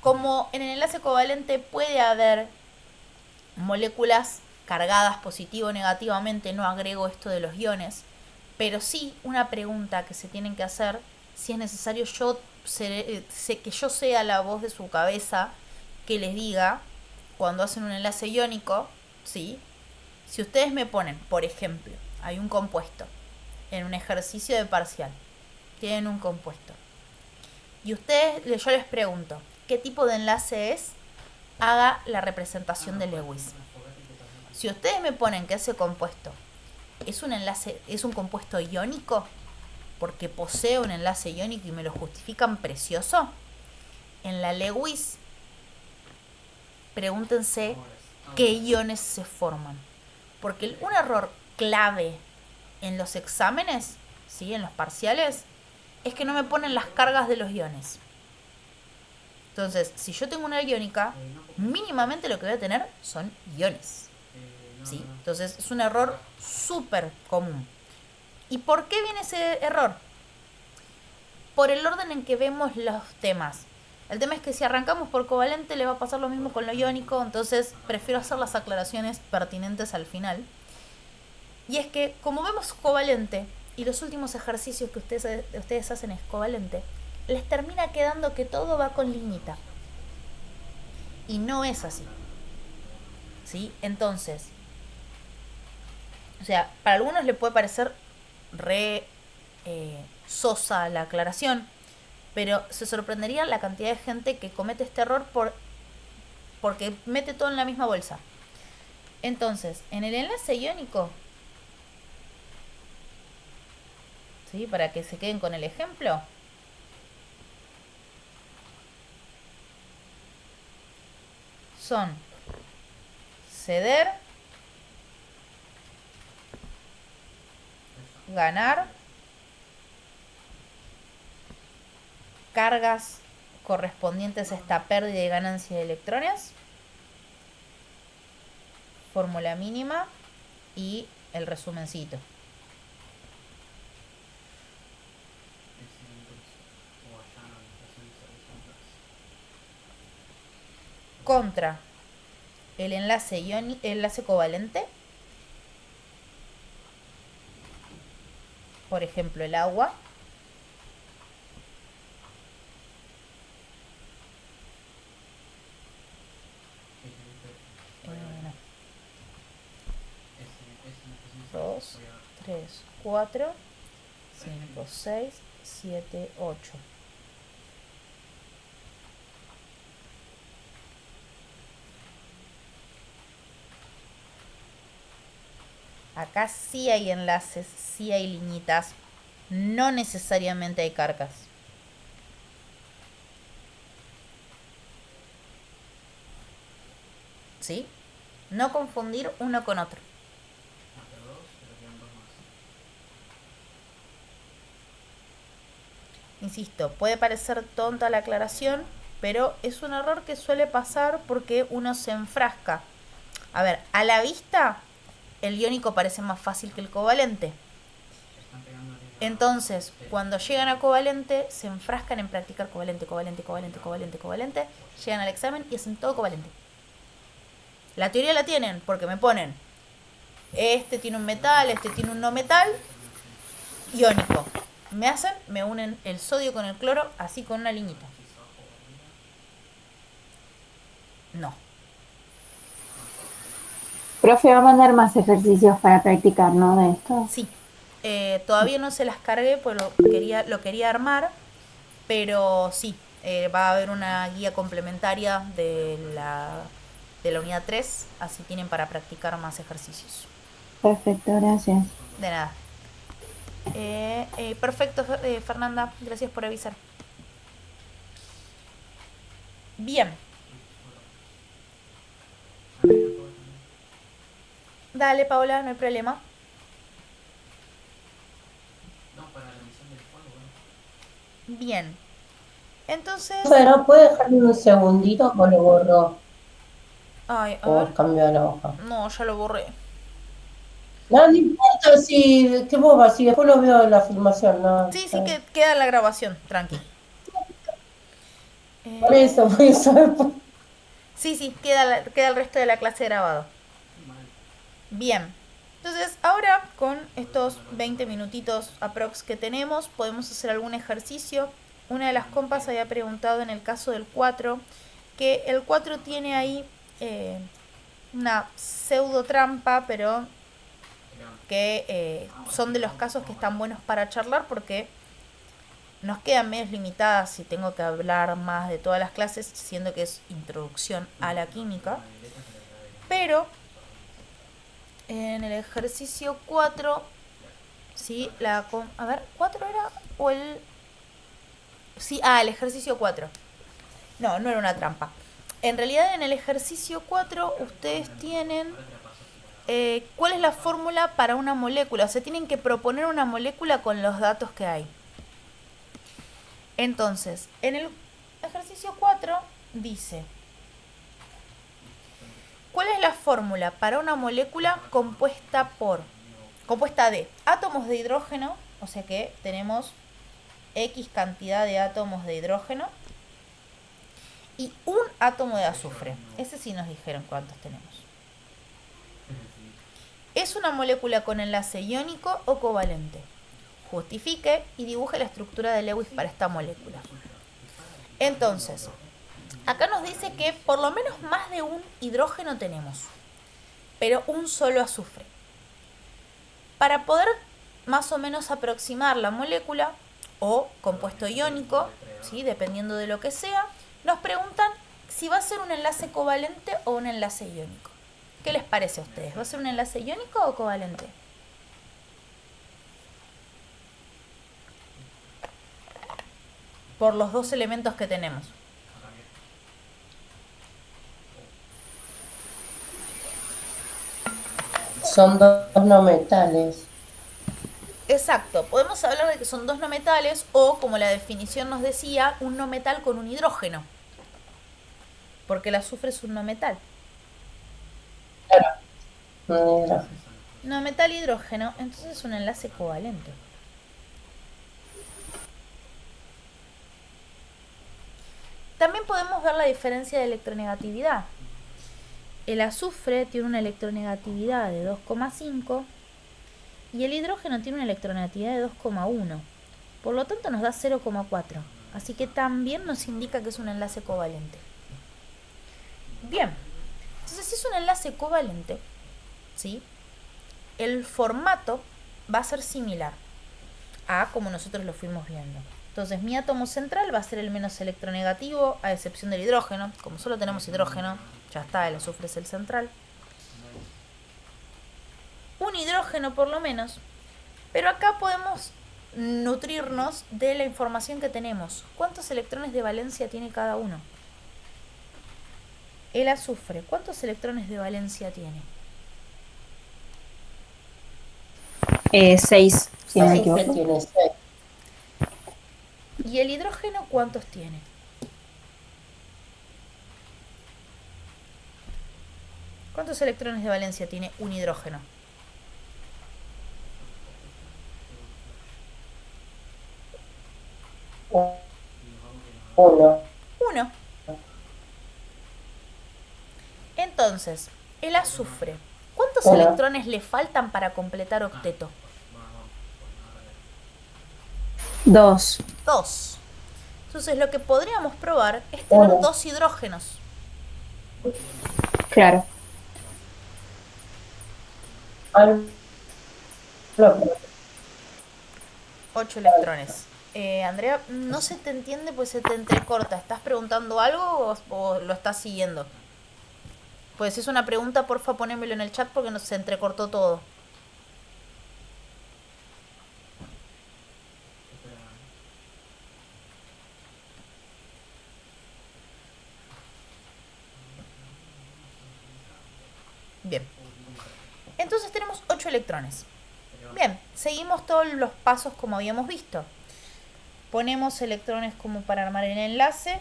como en el enlace covalente puede haber moléculas cargadas positivo o negativamente, no agrego esto de los iones, pero sí una pregunta que se tienen que hacer, si es necesario que yo sea la voz de su cabeza que les diga cuando hacen un enlace iónico, ¿sí? Si ustedes me ponen, por ejemplo, hay un compuesto en un ejercicio de parcial, tienen un compuesto, y yo les pregunto, ¿qué tipo de enlace es? Haga la representación de Lewis. Si ustedes me ponen que ese compuesto es un compuesto iónico, porque posee un enlace iónico y me lo justifican precioso, en la Lewis pregúntense qué iones se forman. Porque un error clave en los exámenes, ¿sí? En los parciales, es que no me ponen las cargas de los iones. Entonces, si yo tengo una iónica, mínimamente lo que voy a tener son iones, ¿sí? Entonces, es un error súper común. ¿Y por qué viene ese error? Por el orden en que vemos los temas. El tema es que si arrancamos por covalente le va a pasar lo mismo con lo iónico, entonces prefiero hacer las aclaraciones pertinentes al final. Y es que como vemos covalente y los últimos ejercicios que ustedes hacen es covalente, les termina quedando que todo va con liñita. Y no es así. ¿Sí? Entonces, o sea, para algunos le puede parecer sosa la aclaración, pero se sorprendería la cantidad de gente que comete este error porque mete todo en la misma bolsa. Entonces, en el enlace iónico, ¿sí? Para que se queden con el ejemplo, son ceder, ganar, cargas correspondientes a esta pérdida y ganancia de electrones, fórmula mínima y el resumencito. Contra el enlace covalente, por ejemplo el agua, 4, 5, 6, 7, 8. Acá sí hay enlaces, sí hay liñitas, no necesariamente hay cargas. ¿Sí? No confundir uno con otro. Insisto, puede parecer tonta la aclaración, pero es un error que suele pasar porque uno se enfrasca. A ver, a la vista, el iónico parece más fácil que el covalente. Entonces, cuando llegan a covalente, se enfrascan en practicar covalente, covalente, covalente, covalente, covalente. Llegan al examen y hacen todo covalente. La teoría la tienen porque me ponen, este tiene un metal, este tiene un no metal, iónico. Me unen el sodio con el cloro, así con una liñita. No. Profe, va a mandar más ejercicios para practicar, ¿no? De esto. Sí. Todavía no se las cargué, pues lo quería armar, pero sí, va a haber una guía complementaria de la unidad 3, así tienen para practicar más ejercicios. Perfecto, gracias. De nada. Perfecto, Fernanda, gracias por avisar. Bien. Dale, Paola, no hay problema. Bien. Entonces... Pero puede dejarme un segundito o lo borró Ay, a o ver. cambió la hoja. No, ya lo borré. No, no importa si, qué boba, si después lo veo en la filmación, no. Sí, sí, que queda en la grabación, tranqui. Por eso. Sí, queda el resto de la clase grabado. Bien. Entonces, ahora con estos 20 minutitos aprox que tenemos, podemos hacer algún ejercicio. Una de las compas había preguntado en el caso del 4, que el 4 tiene ahí una pseudo trampa, pero que son de los casos que están buenos para charlar porque nos quedan medios limitadas si tengo que hablar más de todas las clases, siendo que es introducción a la química. Pero en el ejercicio 4, ¿sí? A ver, ¿4 era? ¿O el...? Sí, el ejercicio 4. No era una trampa. En realidad en el ejercicio 4 ustedes tienen... ¿cuál es la fórmula para una molécula? O sea, tienen que proponer una molécula con los datos que hay. Entonces, en el ejercicio 4 dice... ¿Cuál es la fórmula para una molécula compuesta de átomos de hidrógeno? O sea que tenemos X cantidad de átomos de hidrógeno y un átomo de azufre. Ese sí nos dijeron cuántos tenemos. ¿Es una molécula con enlace iónico o covalente? Justifique y dibuje la estructura de Lewis para esta molécula. Entonces, acá nos dice que por lo menos más de un hidrógeno tenemos, pero un solo azufre. Para poder más o menos aproximar la molécula o compuesto iónico, ¿sí? Dependiendo de lo que sea, nos preguntan si va a ser un enlace covalente o un enlace iónico. ¿Qué les parece a ustedes? ¿Va a ser un enlace iónico o covalente? Por los dos elementos que tenemos. Son dos no metales. Exacto, podemos hablar de que son dos no metales o, como la definición nos decía, un no metal con un hidrógeno. Porque el azufre es un no metal. Claro. No metal hidrógeno, entonces es un enlace covalente. También podemos ver la diferencia de electronegatividad. El azufre tiene una electronegatividad de 2,5 y el hidrógeno tiene una electronegatividad de 2,1. Por lo tanto nos da 0,4. Así que también nos indica que es un enlace covalente. Bien, entonces si es un enlace covalente, ¿sí? El formato va a ser similar a como nosotros lo fuimos viendo. Entonces mi átomo central va a ser el menos electronegativo, a excepción del hidrógeno. Como solo tenemos hidrógeno, ya está, el azufre es el central. Un hidrógeno por lo menos. Pero acá podemos nutrirnos de la información que tenemos. ¿Cuántos electrones de valencia tiene cada uno? El azufre, ¿cuántos electrones de valencia tiene? 6, si no me Azufre equivoco. tiene 6. ¿Y el hidrógeno cuántos tiene? ¿Cuántos electrones de valencia tiene un hidrógeno? Uno. 1. Entonces, el azufre, ¿cuántos Uno. electrones le faltan para completar octeto? 2. 2. Entonces, lo que podríamos probar es tener Uno. 2 hidrógenos. Claro. No, 8 electrones. Andrea, no se te entiende, pues se te entrecorta. ¿Estás preguntando algo o lo estás siguiendo? Pues si es una pregunta, porfa, ponémelo en el chat porque se entrecortó todo. Bien. Entonces tenemos 8 electrones. Bien, seguimos todos los pasos como habíamos visto. Ponemos electrones como para armar el enlace.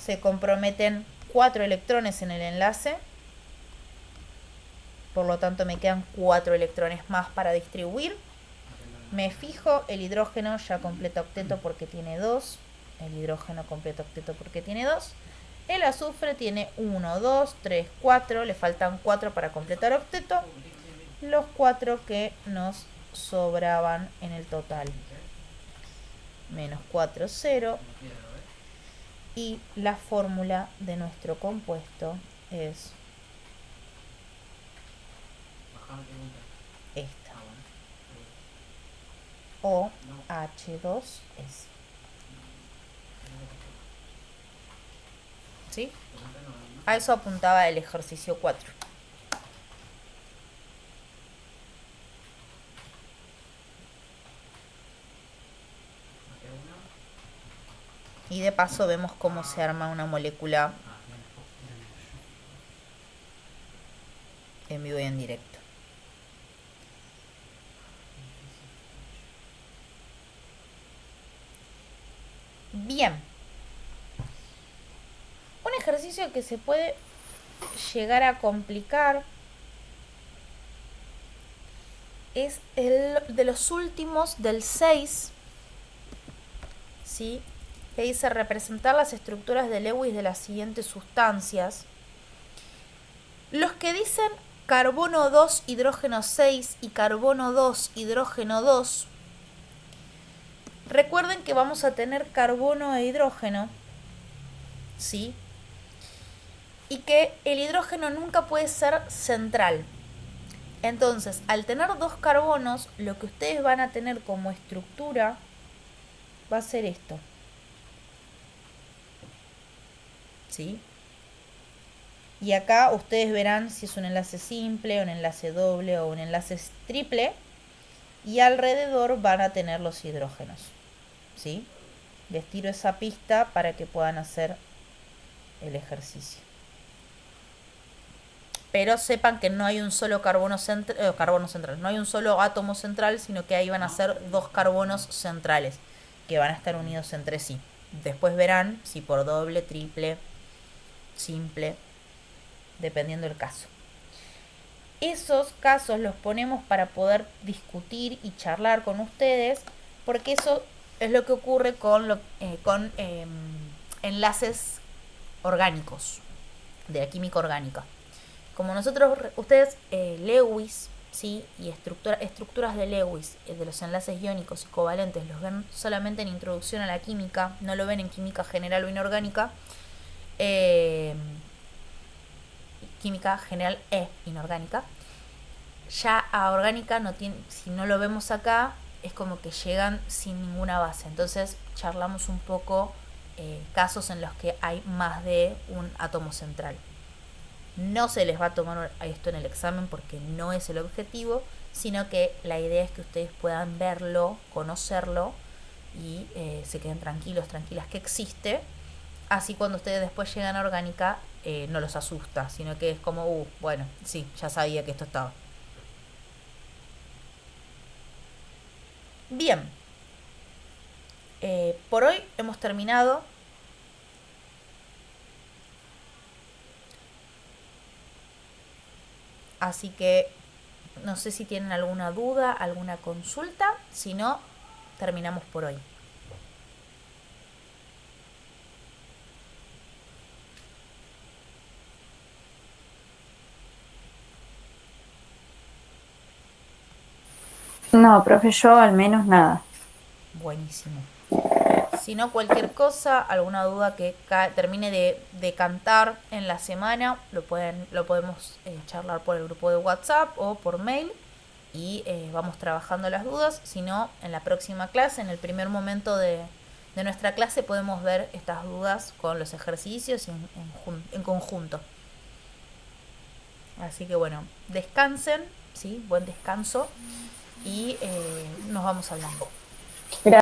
Se comprometen 4 electrones en el enlace. Por lo tanto me quedan 4 electrones más para distribuir. Me fijo, el hidrógeno ya completa octeto porque tiene 2. El hidrógeno completa octeto porque tiene 2. El azufre tiene 1, 2, 3, 4. Le faltan 4 para completar octeto. Los 4 que nos sobraban en el total. Menos 4, 0. Y la fórmula de nuestro compuesto es esta. OH2S. ¿Sí? A eso apuntaba el ejercicio 4. Y de paso vemos cómo se arma una molécula en vivo y en directo. Bien. Un ejercicio que se puede llegar a complicar es el de los últimos del 6, ¿sí? Que dice representar las estructuras de Lewis de las siguientes sustancias. Los que dicen carbono 2, hidrógeno 6 y carbono 2, hidrógeno 2, recuerden que vamos a tener carbono e hidrógeno, ¿sí? Y que el hidrógeno nunca puede ser central. Entonces, al tener 2 carbonos, lo que ustedes van a tener como estructura va a ser esto. ¿Sí? Y acá ustedes verán si es un enlace simple, un enlace doble o un enlace triple. Y alrededor van a tener los hidrógenos. ¿Sí? Les tiro esa pista para que puedan hacer el ejercicio. Pero sepan que no hay un solo carbono central, no hay un solo átomo central, sino que ahí van a ser 2 carbonos centrales que van a estar unidos entre sí. Después verán si por doble, triple, simple, dependiendo del caso. Esos casos los ponemos para poder discutir y charlar con ustedes, porque eso es lo que ocurre con enlaces orgánicos, de la química orgánica. Como ustedes Lewis, ¿sí? Y estructuras de Lewis, de los enlaces iónicos y covalentes, los ven solamente en introducción a la química, no lo ven en química general o inorgánica. Química general e inorgánica. Ya a orgánica no tiene, si no lo vemos acá, es como que llegan sin ninguna base. Entonces charlamos un poco casos en los que hay más de un átomo central. No se les va a tomar esto en el examen porque no es el objetivo, sino que la idea es que ustedes puedan verlo, conocerlo y se queden tranquilos, tranquilas que existe. Así cuando ustedes después llegan a orgánica no los asusta, sino que es como, bueno, sí, ya sabía que esto estaba. Bien, por hoy hemos terminado. Así que no sé si tienen alguna duda, alguna consulta. Si no, terminamos por hoy. No, profe, yo al menos nada. Buenísimo. Si no, cualquier cosa, alguna duda que termine de cantar en la semana, lo podemos charlar por el grupo de WhatsApp o por mail y vamos trabajando las dudas. Si no, en la próxima clase, en el primer momento de nuestra clase, podemos ver estas dudas con los ejercicios en conjunto. Así que bueno, descansen, ¿sí? Buen descanso y nos vamos hablando.